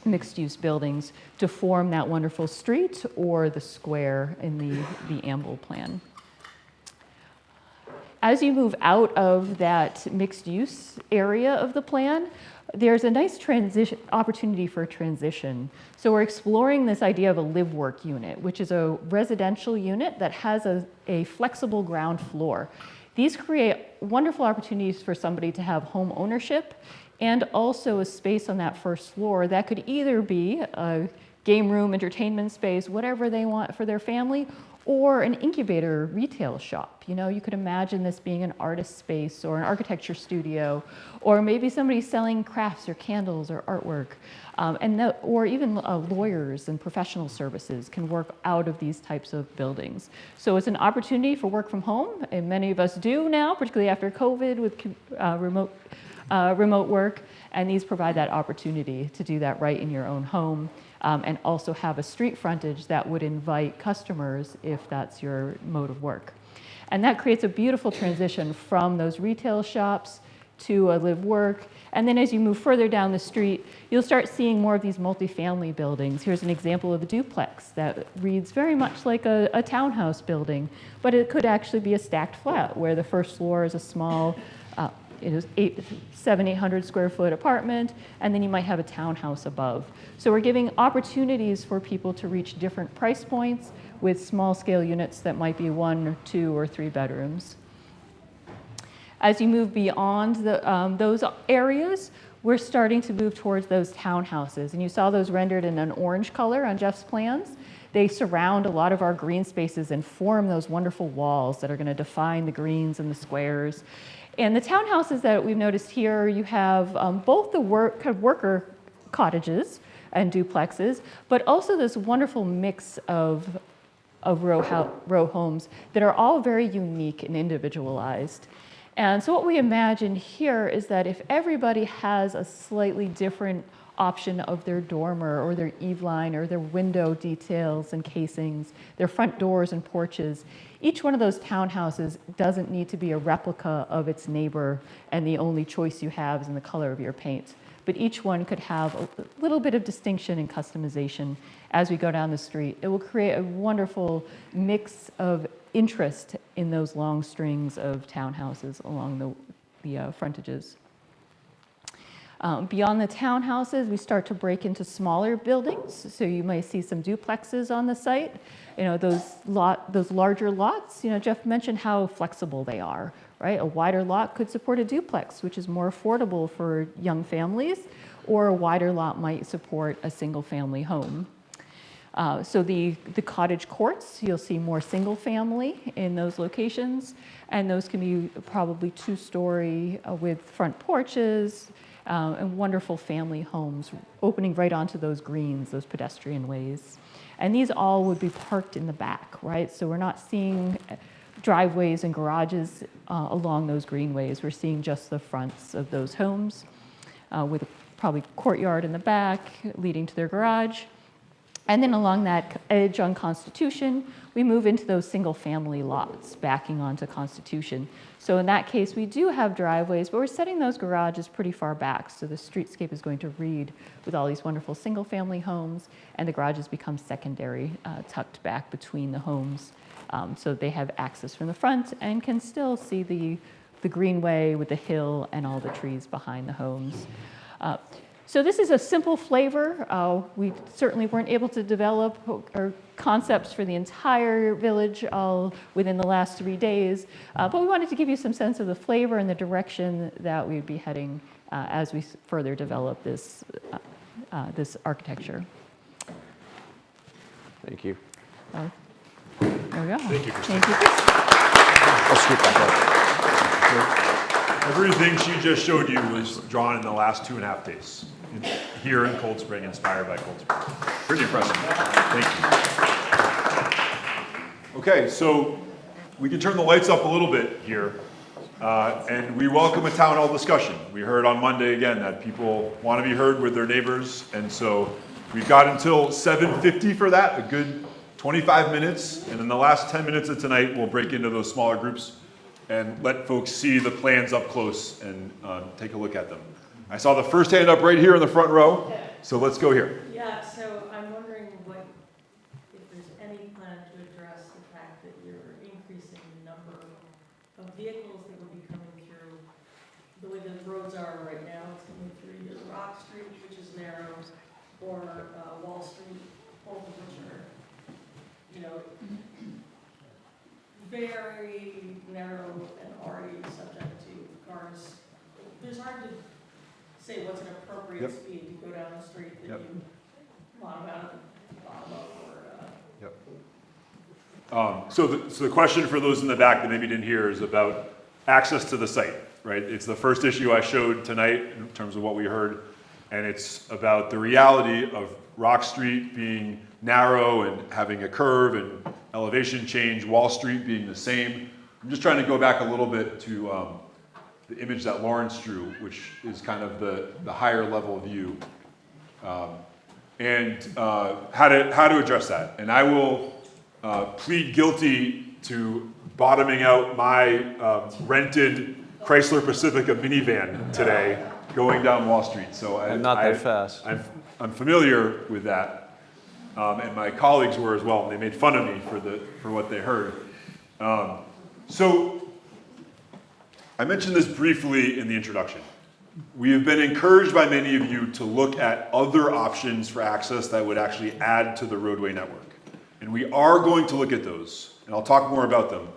mixed-use buildings to form that wonderful street or the square in the amble plan. As you move out of that mixed-use area of the plan, there's a nice opportunity for transition. So we're exploring this idea of a live-work unit, which is a residential unit that has a flexible ground floor. These create wonderful opportunities for somebody to have home ownership and also a space on that first floor that could either be a game room, entertainment space, whatever they want for their family, or an incubator retail shop. You know, you could imagine this being an artist space or an architecture studio, or maybe somebody selling crafts or candles or artwork. Or even lawyers and professional services can work out of these types of buildings. So it's an opportunity for work from home, and many of us do now, particularly after COVID with remote work, and these provide that opportunity to do that right in your own home, and also have a street frontage that would invite customers if that's your mode of work. And that creates a beautiful transition from those retail shops to a live work. And then as you move further down the street, you'll start seeing more of these multifamily buildings. Here's an example of a duplex that reads very much like a townhouse building, but it could actually be a stacked flat where the first floor is a small 700-800 square foot apartment, and then you might have a townhouse above. So we're giving opportunities for people to reach different price points with small scale units that might be 1 or 2 or 3 bedrooms. As you move beyond those areas, we're starting to move towards those townhouses. And you saw those rendered in an orange color on Jeff's plans. They surround a lot of our green spaces and form those wonderful walls that are going to define the greens and the squares. And the townhouses that we've noticed here, you have both the worker cottages and duplexes, but also this wonderful mix of row homes that are all very unique and individualized. And so what we imagine here is that if everybody has a slightly different option of their dormer or their eave line or their window details and casings, their front doors and porches, each one of those townhouses doesn't need to be a replica of its neighbor and the only choice you have is in the color of your paint. But each one could have a little bit of distinction and customization as we go down the street. It will create a wonderful mix of interest in those long strings of townhouses along the frontages. Beyond the townhouses, we start to break into smaller buildings. So you might see some duplexes on the site. You know, those larger lots, you know, Jeff mentioned how flexible they are, right? A wider lot could support a duplex, which is more affordable for young families, or a wider lot might support a single family home. So the cottage courts, you'll see more single family in those locations, and those can be probably 2-story with front porches, and wonderful family homes opening right onto those greens, those pedestrian ways. And these all would be parked in the back, right? So we're not seeing driveways and garages along those greenways. We're seeing just the fronts of those homes with probably courtyard in the back leading to their garage. And then along that edge on Constitution, we move into those single-family lots backing onto Constitution. So in that case, we do have driveways, but we're setting those garages pretty far back. So the streetscape is going to read with all these wonderful single-family homes, and the garages become secondary, tucked back between the homes. So they have access from the front and can still see the greenway with the hill and all the trees behind the homes. So this is a simple flavor. We certainly weren't able to develop our concepts for the entire village all within the last 3 days, but we wanted to give you some sense of the flavor and the direction that we'd be heading as we further develop this architecture. Thank you. There we go. Thank you, Christine. Thank you, Chris. I'll scoot back up. Everything she just showed you was drawn in the last 2.5 days here in Cold Spring, inspired by Cold Spring. Pretty impressive. Thank you. Okay, so we can turn the lights up a little bit here, and we welcome a town hall discussion. We heard on Monday again that people want to be heard with their neighbors, and so we've got until 7:50 for that, a good 25 minutes, and in the last 10 minutes of tonight, we'll break into those smaller groups and let folks see the plans up close and take a look at them. I saw the first hand up right here in the front row, so let's go here. Yeah, so I'm wondering if there's any plan to address the fact that you're increasing the number of vehicles that will be coming through. The way the roads are right now, it's coming through either Rock Street, which is narrow, or Wall Street, both of which are, very narrow and already subject to cars. It's hard to say what's an appropriate Yep. speed to go down the street that Yep. you bottom out of the bottom of or, So the question for those in the back that maybe didn't hear is about access to the site, right? It's the first issue I showed tonight in terms of what we heard, and it's about the reality of Rock Street being narrow and having a curve and elevation change, Wall Street being the same. I'm just trying to go back a little bit to the image that Lawrence drew, which is kind of the higher level view, and how to address that. And I will plead guilty to bottoming out my rented Chrysler Pacifica minivan today going down Wall Street. So I'm not that fast. I'm familiar with that, and my colleagues were as well. And they made fun of me for what they heard. So I mentioned this briefly in the introduction. We have been encouraged by many of you to look at other options for access that would actually add to the roadway network. And we are going to look at those, and I'll talk more about them.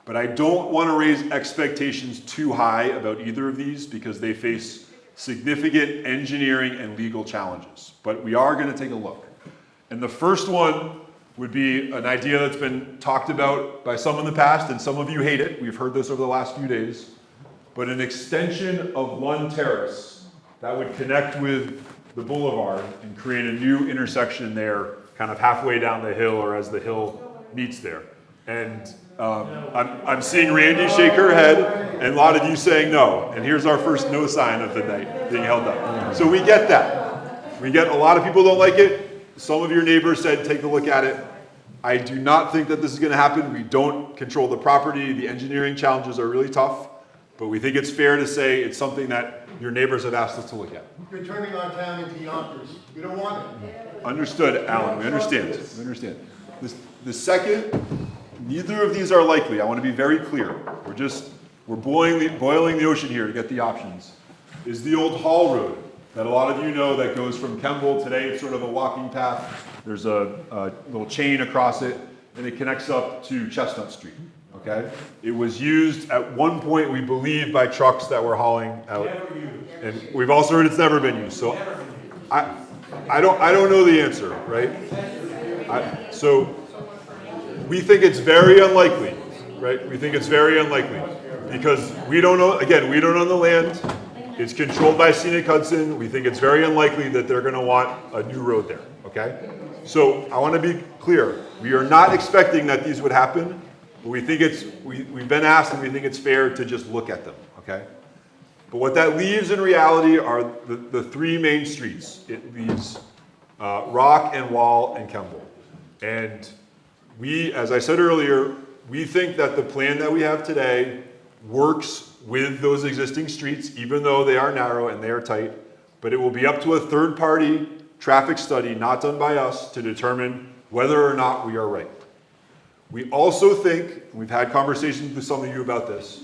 But I don't want to raise expectations too high about either of these because they face significant engineering and legal challenges. But we are going to take a look. And the first one would be an idea that's been talked about by some in the past, and some of you hate it. We've heard this over the last few days. But an extension of one terrace that would connect with the boulevard and create a new intersection there, kind of halfway down the hill or as the hill meets there. And I'm seeing Randy shake her head and a lot of you saying no. And here's our first no sign of the night being held up. So we get that. We get a lot of people don't like it. Some of your neighbors said take a look at it. I do not think that this is going to happen. We don't control the property. The engineering challenges are really tough. But we think it's fair to say it's something that your neighbors have asked us to look at. You're turning our town into Yonkers. We don't want it. Understood, Alan. We understand. We understand. The second, neither of these are likely. I want to be very clear. We're boiling the ocean here to get the options. Is the old Hall Road that a lot of you know that goes from Kemble. Today it's sort of a walking path. There's a little chain across it, and it connects up to Chestnut Street. Okay? It was used at one point, we believe, by trucks that were hauling out. Never used. And we've also heard it's never been used. So I don't know the answer, right? So we think it's very unlikely, right? We think it's very unlikely because we don't know, again, we don't own the land. It's controlled by Scenic Hudson. We think it's very unlikely that they're going to want a new road there, okay? So I want to be clear. We are not expecting that these would happen, but we think we've been asked and we think it's fair to just look at them, okay? But what that leaves in reality are the three main streets. It leaves Rock and Wall and Kemble. And we, as I said earlier, we think that the plan that we have today works with those existing streets, even though they are narrow and they are tight. But it will be up to a third-party traffic study, not done by us, to determine whether or not we are right. We also think, and we've had conversations with some of you about this,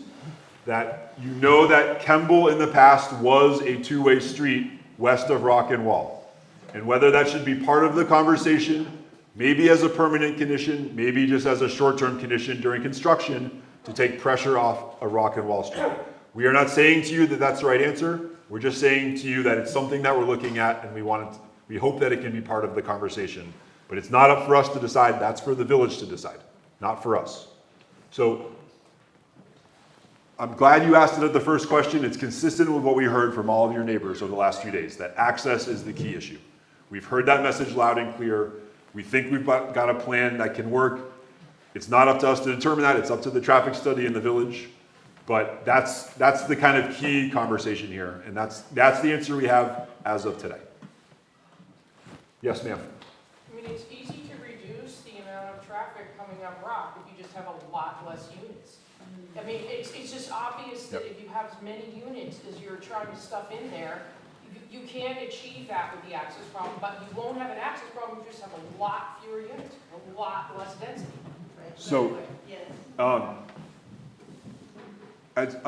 that you know that Kemble in the past was a two-way street west of Rock and Wall. And whether that should be part of the conversation, maybe as a permanent condition, maybe just as a short-term condition during construction to take pressure off of Rock and Wall Street. We are not saying to you that that's the right answer. We're just saying to you that it's something that we're looking at and we hope that it can be part of the conversation. But it's not up for us to decide, that's for the village to decide, not for us. So I'm glad you asked it at the first question. It's consistent with what we heard from all of your neighbors over the last few days, that access is the key issue. We've heard that message loud and clear. We think we've got a plan that can work. It's not up to us to determine that. It's up to the traffic study in the village. But that's the kind of key conversation here. And that's the answer we have as of today. Yes, ma'am. I mean, it's easy to reduce the amount of traffic coming up Rock if you just have a lot less units. I mean, it's just obvious that if you have as many units as you're trying to stuff in there, you can achieve that with the access problem, but you won't have an access problem, you just have a lot fewer units, a lot less density. So, on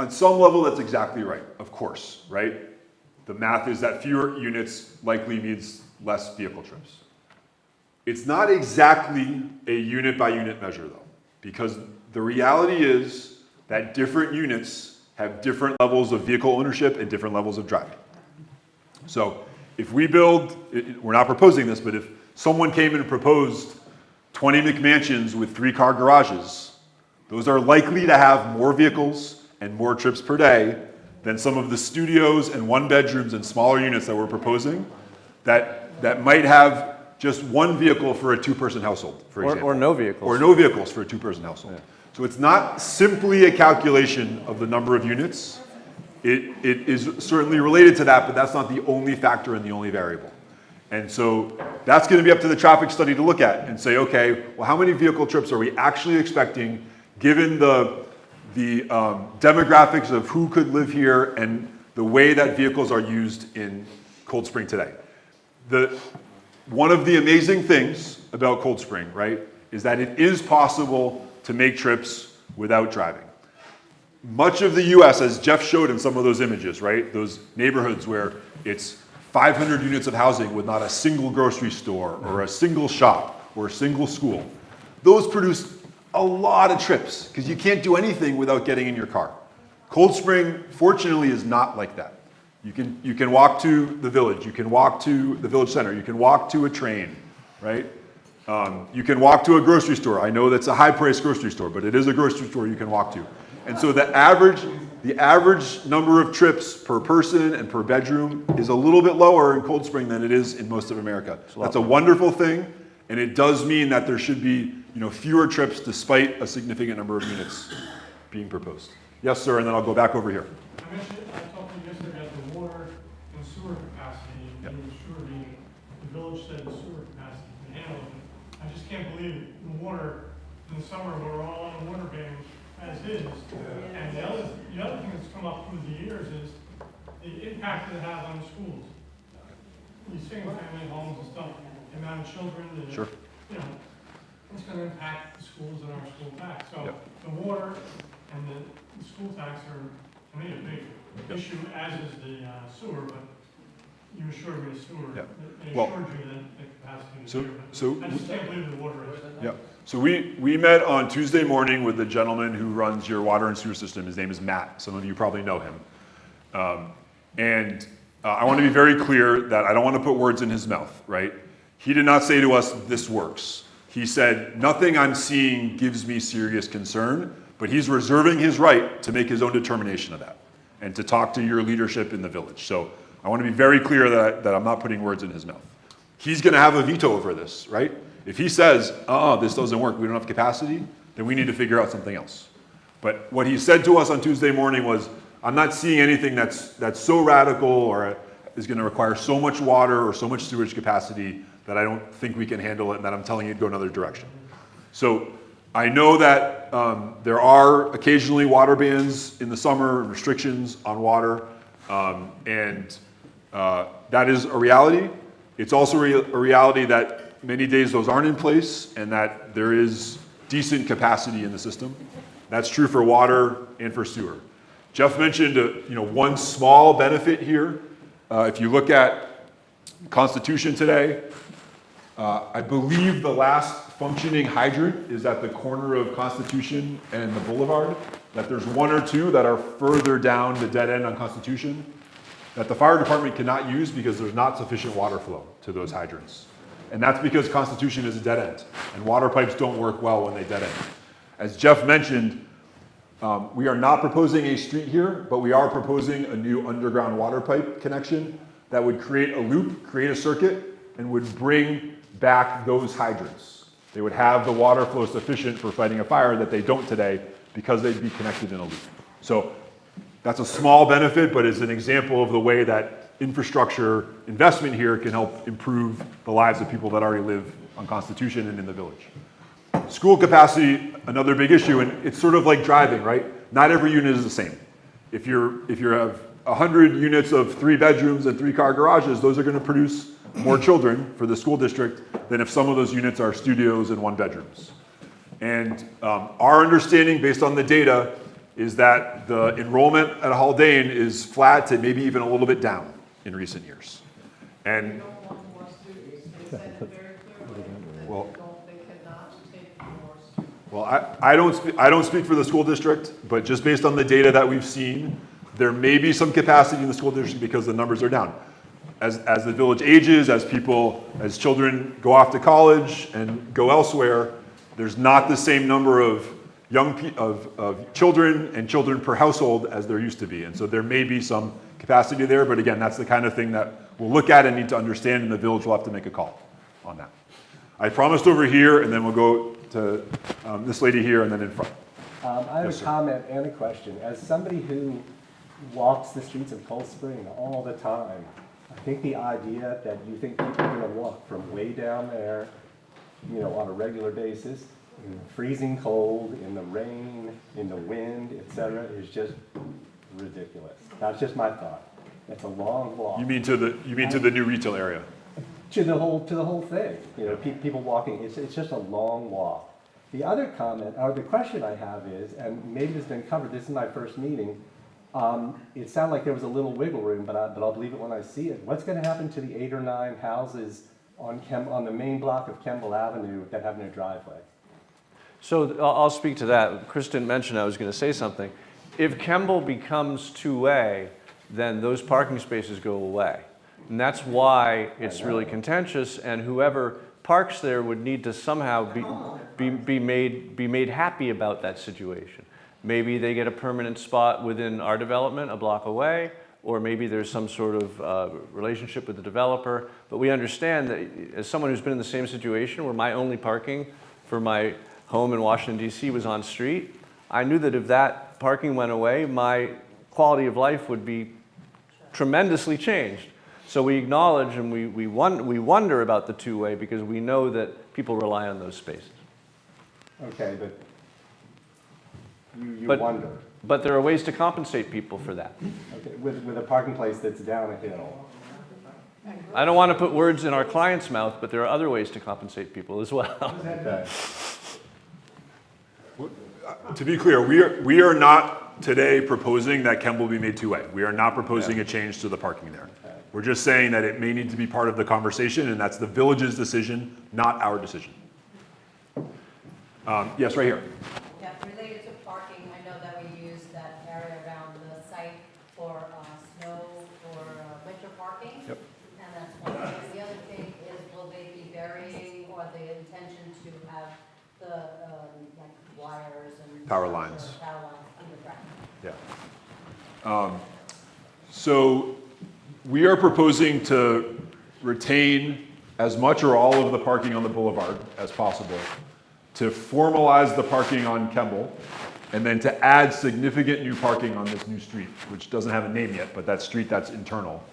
some level, that's exactly right, of course, right? The math is that fewer units likely means less vehicle trips. It's not exactly a unit by unit measure though, because the reality is that different units have different levels of vehicle ownership and different levels of driving. So if we build, we're not proposing this, but if someone came and proposed 20 McMansions with 3-car garages, those are likely to have more vehicles and more trips per day than some of the studios and 1-bedrooms and smaller units that we're proposing that might have just one vehicle for a 2-person household, for example. Or no vehicles. Or no vehicles for a 2-person household. Yeah. So it's not simply a calculation of the number of units. It is certainly related to that, but that's not the only factor and the only variable. And so that's going to be up to the traffic study to look at and say, okay, well, how many vehicle trips are we actually expecting given the demographics of who could live here and the way that vehicles are used in Cold Spring today? One of the amazing things about Cold Spring, right, is that it is possible to make trips without driving. Much of the US, as Jeff showed in some of those images, right, those neighborhoods where it's 500 units of housing with not a single grocery store or a single shop or a single school, those produce a lot of trips because you can't do anything without getting in your car. Cold Spring, fortunately, is not like that. You can walk to the village, you can walk to the village center, you can walk to a train, right? You can walk to a grocery store. I know that's a high-priced grocery store, but it is a grocery store you can walk to. And so the average number of trips per person and per bedroom is a little bit lower in Cold Spring than it is in most of America. That's a wonderful thing, and it does mean that there should be fewer trips despite a significant number of units being proposed. Yes, sir, and then I'll go back over here. I talked to you yesterday about the water and sewer capacity, and the village said the sewer capacity can handle it. I just can't believe the water in the summer, we're all on water bans as is. And the other thing that's come up through the years is the impact it has on the schools. These single-family homes and stuff, the amount of children, Sure. It's going to impact the schools and our school tax. So the water and the school tax are, to me, a big issue, as is the sewer, but you assured me the sewer. Yep. They Well, assured you that the capacity was there. But I just can't believe the water is. Yeah. So we met on Tuesday morning with the gentleman who runs your water and sewer system. His name is Matt. Some of you probably know him. I want to be very clear that I don't want to put words in his mouth, right? He did not say to us, this works. He said, nothing I'm seeing gives me serious concern, but he's reserving his right to make his own determination of that and to talk to your leadership in the village. So I want to be very clear that I'm not putting words in his mouth. He's going to have a veto over this, right? If he says, this doesn't work, we don't have capacity, then we need to figure out something else. But what he said to us on Tuesday morning was, I'm not seeing anything that's so radical or is going to require so much water or so much sewage capacity that I don't think we can handle it and that I'm telling you to go another direction. So I know that there are occasionally water bans in the summer, restrictions on water, and that is a reality. It's also a reality that many days those aren't in place and that there is decent capacity in the system. That's true for water and for sewer. Jeff mentioned one small benefit here. If you look at Constitution today, I believe the last functioning hydrant is at the corner of Constitution and the Boulevard, that there's one or two that are further down the dead end on Constitution that the fire department cannot use because there's not sufficient water flow to those hydrants. And that's because Constitution is a dead end, and water pipes don't work well when they dead end. As Jeff mentioned, we are not proposing a street here, but we are proposing a new underground water pipe connection that would create a loop, create a circuit, and would bring back those hydrants. They would have the water flow sufficient for fighting a fire that they don't today because they'd be connected in a loop. So that's a small benefit, but it's an example of the way that infrastructure investment here can help improve the lives of people that already live on Constitution and in the village. School capacity, another big issue, and it's sort of like driving, right? Not every unit is the same. If you have 100 units of 3 bedrooms and 3-car garages, those are going to produce more children for the school district than if some of those units are studios and 1-bedrooms. And our understanding, based on the data, is that the enrollment at Haldane is flat to maybe even a little bit down in recent years. And They said it very clearly that well, they cannot take more students. Well, I don't speak for the school district, but just based on the data that we've seen, there may be some capacity in the school district because the numbers are down. As the village ages, as children go off to college and go elsewhere, there's not the same number of children and children per household as there used to be. And so there may be some capacity there, but again, that's the kind of thing that we'll look at and need to understand, and the village will have to make a call on that. I promised over here, and then we'll go to this lady here, and then in front. I have a comment and a question. As somebody who walks the streets of Cold Spring all the time, I think the idea that you think people are going to walk from way down there, on a regular basis, in the freezing cold, in the rain, in the wind, etc., is just ridiculous. That's just my thought. It's a long walk. You mean to the new retail area? To the whole thing. People walking. It's just a long walk. The other comment, or the question I have is, and maybe this has been covered. This is my first meeting. It sounded like there was a little wiggle room, but I'll believe it when I see it. What's going to happen to the 8 or 9 houses on the main block of Kemble Avenue that have no driveway? So I'll speak to that. Chris didn't mention I was going to say something. If Kemble becomes two-way, then those parking spaces go away. And that's why it's really contentious, and whoever parks there would need to somehow be made happy about that situation. Maybe they get a permanent spot within our development a block away, or maybe there's some sort of relationship with the developer. But we understand that as someone who's been in the same situation where my only parking for my home in Washington, D.C. was on street, I knew that if that parking went away, my quality of life would be tremendously changed. So we acknowledge and we wonder about the two-way because we know that people rely on those spaces. Okay, but you wonder. But there are ways to compensate people for that. Okay, with a parking place that's down a hill. I don't want to put words in our client's mouth, but there are other ways to compensate people as well. Okay. To be clear, we are not today proposing that Kemble be made two-way. We are not proposing a change to the parking there. We're just saying that it may need to be part of the conversation, and that's the village's decision, not our decision. Yes, right here. Yeah, related to parking, I know that we use that area around the site for snow or winter parking. Yep. And that's one thing. The other thing is, will they be burying or the intention to have the like wires and Power lines. Power lines underground? Yeah. So we are proposing to retain as much or all of the parking on the boulevard as possible, to formalize the parking on Kemble, and then to add significant new parking on this new street, which doesn't have a name yet, but that street that's internal.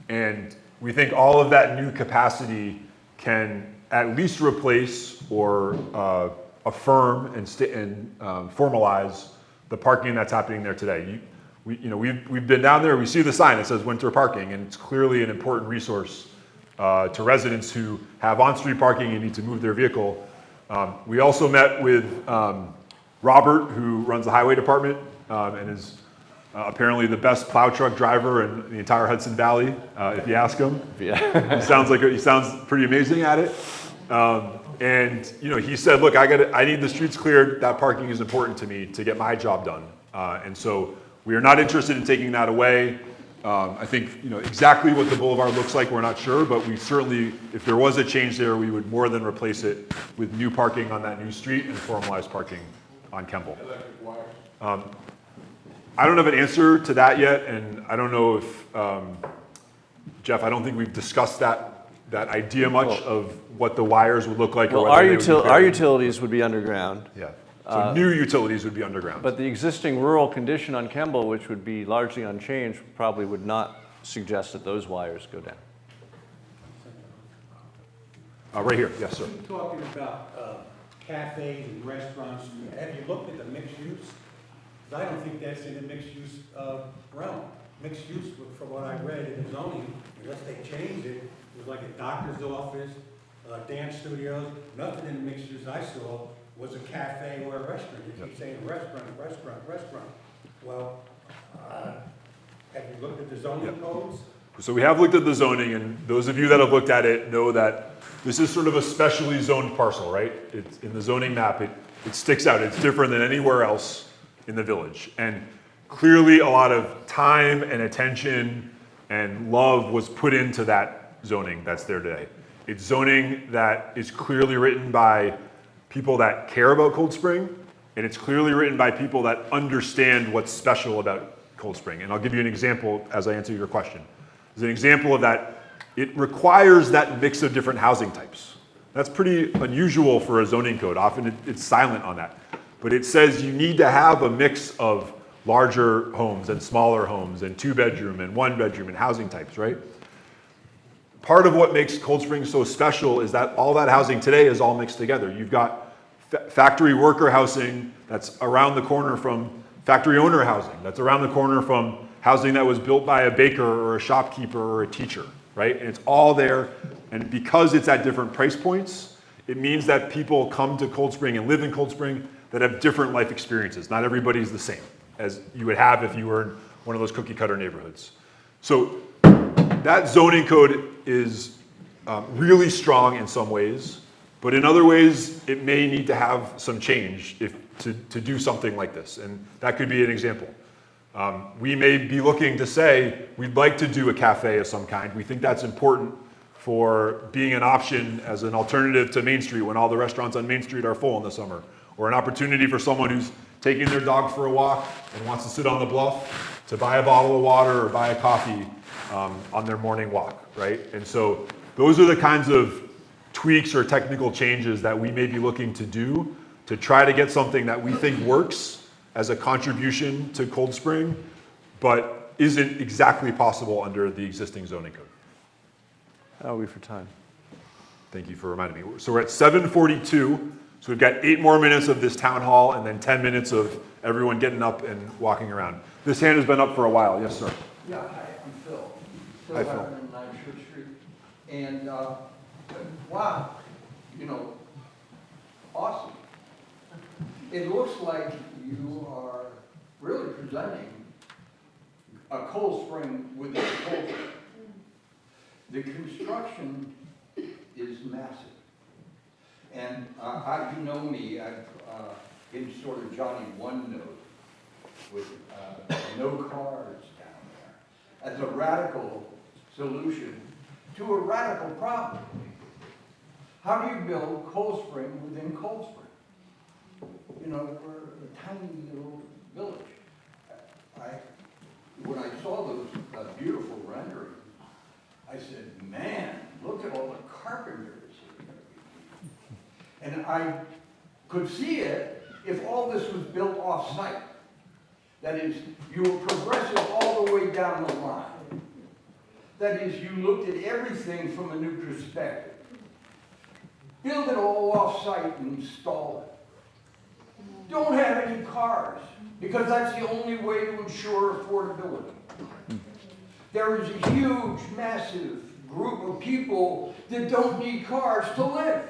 And we think all of that new capacity can at least replace or affirm and formalize the parking that's happening there today. We've been down there, we see the sign that says winter parking, and it's clearly an important resource to residents who have on-street parking and need to move their vehicle. We also met with Robert, who runs the highway department and is apparently the best plow truck driver in the entire Hudson Valley, if you ask him. Yeah. He sounds pretty amazing at it. And he said, look, I need the streets cleared. That parking is important to me to get my job done. And so we are not interested in taking that away. I think exactly what the boulevard looks like, we're not sure, but we certainly, if there was a change there, we would more than replace it with new parking on that new street and formalized parking on Kemble. I don't have an answer to that yet, and I don't know if, Jeff, I don't think we've discussed that idea much of what the wires would look like. Well, our utilities would be underground. Yeah. So new utilities would be underground. But the existing rural condition on Kemble, which would be largely unchanged, probably would not suggest that those wires go down. Right here, yes, sir. You're talking about cafes and restaurants. Have you looked at the mixed use? 'Cause I don't think that's in the mixed use realm. Mixed use, from what I read in the zoning, unless they changed it, it was like a doctor's office, dance studios. Nothing in the mixed use I saw was a cafe or a restaurant. You keep saying restaurant. Well, have you looked at the zoning codes? So we have looked at the zoning, and those of you that have looked at it know that this is sort of a specially zoned parcel, right? It's in the zoning map, it sticks out. It's different than anywhere else in the village. And clearly a lot of time and attention and love was put into that zoning that's there today. It's zoning that is clearly written by people that care about Cold Spring, and it's clearly written by people that understand what's special about Cold Spring. And I'll give you an example as I answer your question. As an example of that, it requires that mix of different housing types. That's pretty unusual for a zoning code. Often it's silent on that. But it says you need to have a mix of larger homes and smaller homes and 2-bedroom and 1-bedroom and housing types, right? Part of what makes Cold Spring so special is that all that housing today is all mixed together. You've got factory worker housing that's around the corner from factory owner housing, that's around the corner from housing that was built by a baker or a shopkeeper or a teacher, right? And it's all there, and because it's at different price points, it means that people come to Cold Spring and live in Cold Spring that have different life experiences. Not everybody's the same as you would have if you were in one of those cookie cutter neighborhoods. So that zoning code is really strong in some ways, but in other ways, it may need to have some change to do something like this, and that could be an example. We may be looking to say, we'd like to do a cafe of some kind. We think that's important for being an option as an alternative to Main Street when all the restaurants on Main Street are full in the summer, or an opportunity for someone who's taking their dog for a walk and wants to sit on the bluff to buy a bottle of water or buy a coffee on their morning walk, right? And so those are the kinds of tweaks or technical changes that we may be looking to do to try to get something that we think works as a contribution to Cold Spring, but isn't exactly possible under the existing zoning code. How are we for time? Thank you for reminding me. So we're at 7:42, so we've got 8 more minutes of this town hall and then 10 minutes of everyone getting up and walking around. This hand has been up for a while. Yes, sir. Yeah, hi, I'm Phil. Hi, Phil. 109 Church Street. And, wow, awesome. It looks like you are really presenting a Cold Spring within Cold Spring. The construction is massive. And you know me, I've been sort of Johnny One Note with no cars down there as a radical solution to a radical problem. How do you build Cold Spring within Cold Spring? We're a tiny little village. When I saw those beautiful renderings, I said, man, look at all the carpenters. And I could see it if all this was built off-site. That is, you were progressive all the way down the line. That is, you looked at everything from a new perspective. Build it all off-site and install it. Don't have any cars, because that's the only way to ensure affordability. There is a huge, massive group of people that don't need cars to live.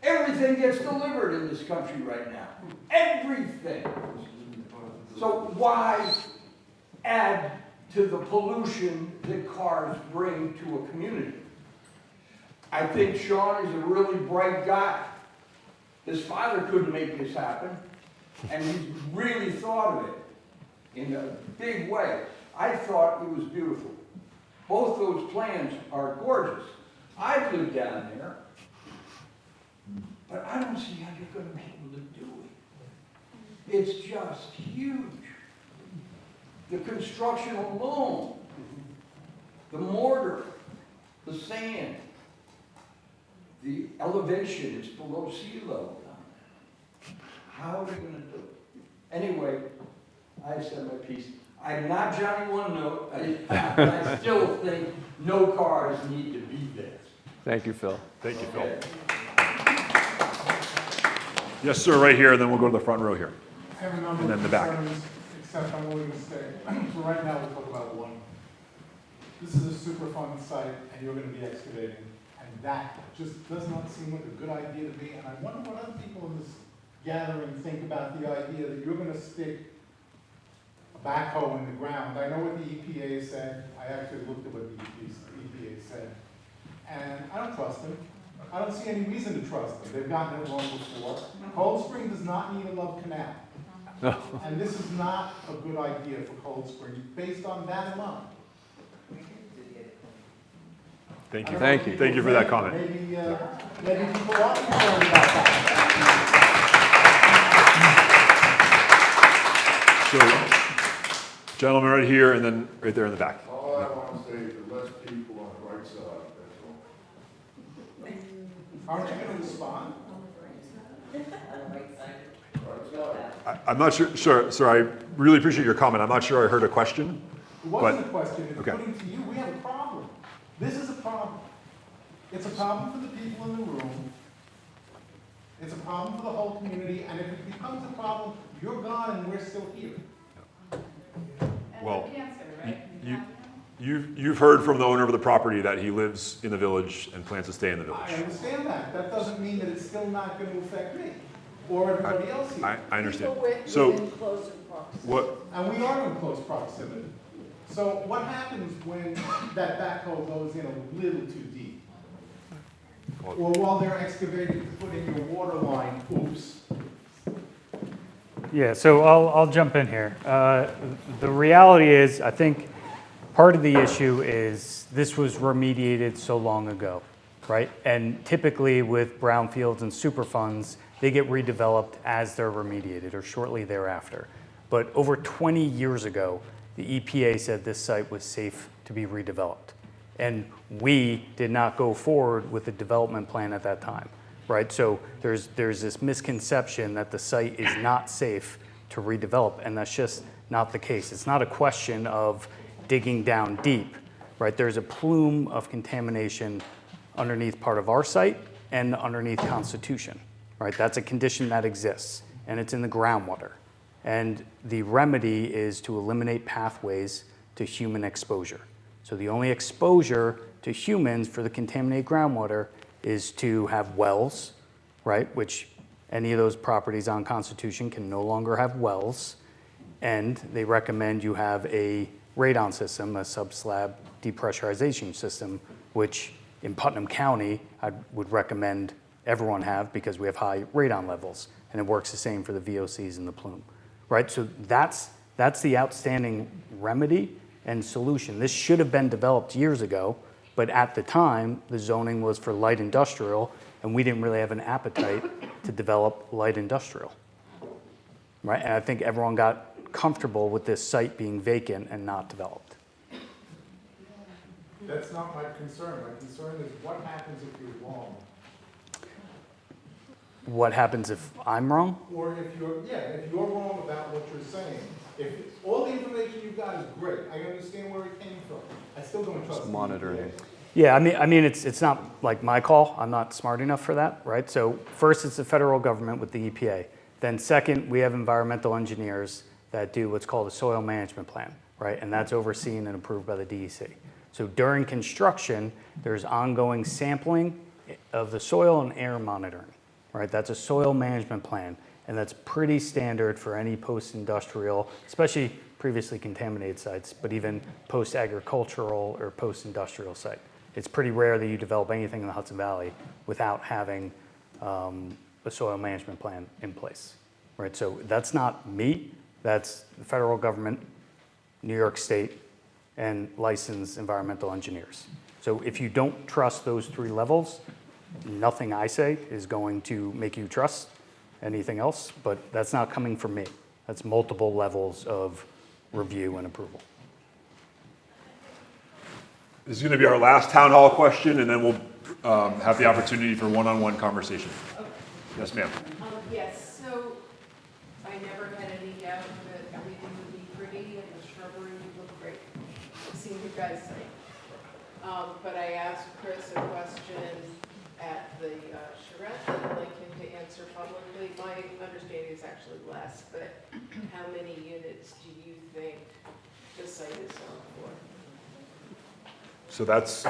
Everything gets delivered in this country right now. Everything. So why add to the pollution that cars bring to a community? I think Sean is a really bright guy. His father couldn't make this happen, and he's really thought of it in a big way. I thought it was beautiful. Both those plans are gorgeous. I've lived down there, but I don't see how you're going to be able to do it. It's just huge. The construction alone, the mortar, the sand, the elevation is below sea level down there. How are they going to do it? Anyway, I said my piece. I'm not Johnny One Note, I still think no cars need to be there. Thank you, Phil. Thank you, Phil. Yes, sir, right here, and then we'll go to the front row here. I have a number And then of the back. concerns, except I'm willing to stay. So right now, we'll talk about one. This is a Superfund site, and you're going to be excavating, and that just does not seem like a good idea to me. And I wonder what other people in this gathering think about the idea that you're going to stick a backhoe in the ground. I know what the EPA said. I actually looked at what the EPA said. and I don't trust them. I don't see any reason to trust them. They've gotten it wrong before. Cold Spring does not need a love canal. And this is not a good idea for Cold Spring, based on that alone. Thank you. Thank you. Thank you for that comment. Maybe people are concerned about that. So, gentleman right here, and then right there in the back. All I want to say is there are less people on the right side, that's all. Aren't you going to respond? I'm not sure, sir, I really appreciate your comment. I'm not sure I heard a question. It wasn't But- a question, it's okay. putting to you, we have a problem. This is a problem. It's a problem for the people in the room. It's a problem for the whole community, and if it becomes a problem, you're gone and we're still here. Well, you've heard from the owner of the property that he lives in the village and plans to stay in the I village. understand that. That doesn't mean that it's still not going to affect me or everybody else here. I understand. People within So, close proximity. what, And we are in close proximity. So what happens when that backhoe goes in a little too deep? Or while they're excavating to put in your water line, oops. Yeah, so I'll jump in here. The reality is, I think part of the issue is this was remediated so long ago, right? And typically with brownfields and superfunds, they get redeveloped as they're remediated or shortly thereafter. But over 20 years ago, the EPA said this site was safe to be redeveloped. And we did not go forward with the development plan at that time, right? So there's this misconception that the site is not safe to redevelop, and that's just not the case. It's not a question of digging down deep, right? There's a plume of contamination underneath part of our site and underneath Constitution, right? That's a condition that exists, and it's in the groundwater. And the remedy is to eliminate pathways to human exposure. So the only exposure to humans for the contaminated groundwater is to have wells, right? Which any of those properties on Constitution can no longer have wells. And they recommend you have a radon system, a subslab depressurization system, which in Putnam County, I would recommend everyone have because we have high radon levels. And it works the same for the VOCs and the plume, right? So that's the outstanding remedy and solution. This should have been developed years ago, but at the time, the zoning was for light industrial, and we didn't really have an appetite to develop light industrial, right? And I think everyone got comfortable with this site being vacant and not developed. That's not my concern. My concern is what happens if you're wrong? What happens if I'm wrong? Or if you're wrong about what you're saying. If all the information you've got is great, I understand where it came from. I still don't trust the monitoring. EPA. Yeah, I mean, it's not like my call. I'm not smart enough for that, right? So first, it's the federal government with the EPA. Then second, we have environmental engineers that do what's called a soil management plan, right? And that's overseen and approved by the DEC. So during construction, there's ongoing sampling of the soil and air monitoring, right? That's a soil management plan, and that's pretty standard for any post-industrial, especially previously contaminated sites, but even post-agricultural or post-industrial site. It's pretty rare that you develop anything in the Hudson Valley without having a soil management plan in place, right? So that's not me, that's the federal government, New York State, and licensed environmental engineers. So if you don't trust those three levels, nothing I say is going to make you trust anything else, but that's not coming from me. That's multiple levels of review and approval. this is going to be our last town hall question, and then we'll have the opportunity for one-on-one conversation. Yes, ma'am. Yes, so I never had any doubt that everything would be pretty and the shrubbery would look great. I've seen you guys say. But I asked Chris a question at the Charrette that I'd like him to answer publicly. My understanding is actually less, but how many units do you think the site is zoned for? So that's,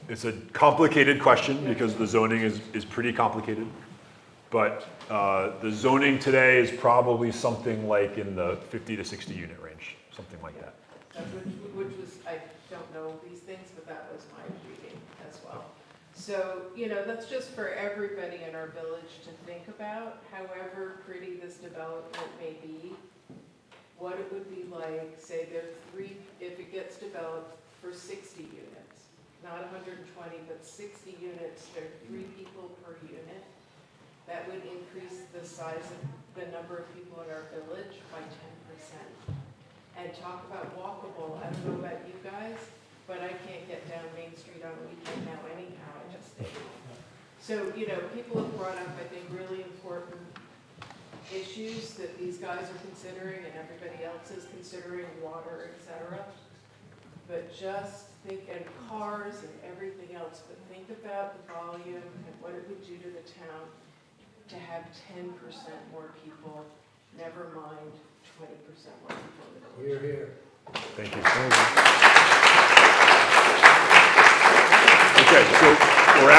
it's a complicated question because the zoning is pretty complicated. But the zoning today is probably something like in the 50 to 60 unit range, something like that. Which was, I don't know these things, but that was my reading as well. So, that's just for everybody in our village to think about, however pretty this development may be, what it would be like, say if it gets developed for 60 units, not 120, but 60 units, there are 3 people per unit. That would increase the size of the number of people in our village by 10%. And talk about walkable, I don't know about you guys, but I can't get down Main Street on a weekend now anyhow, I just did. So, people have brought up, I think, really important issues that these guys are considering and everybody else is considering, water, etc. But just think, and cars and everything else, but think about the volume and what it would do to the town to have 10% more people, never mind 20% more people in the village. Here, here. Thank you. Okay, so we're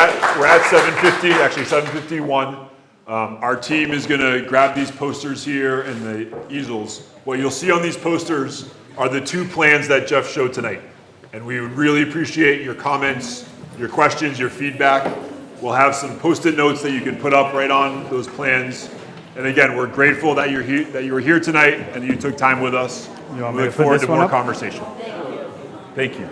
at 7:50, actually 7:51. Our team is going to grab these posters here and the easels. What you'll see on these posters are the 2 plans that Jeff showed tonight. And we would really appreciate your comments, your questions, your feedback. We'll have some Post-it notes that you can put up right on those plans. And again, we're grateful that you're here, that you were here tonight and you took time with us. You want We me look to put forward this to one more up? conversation. Thank you.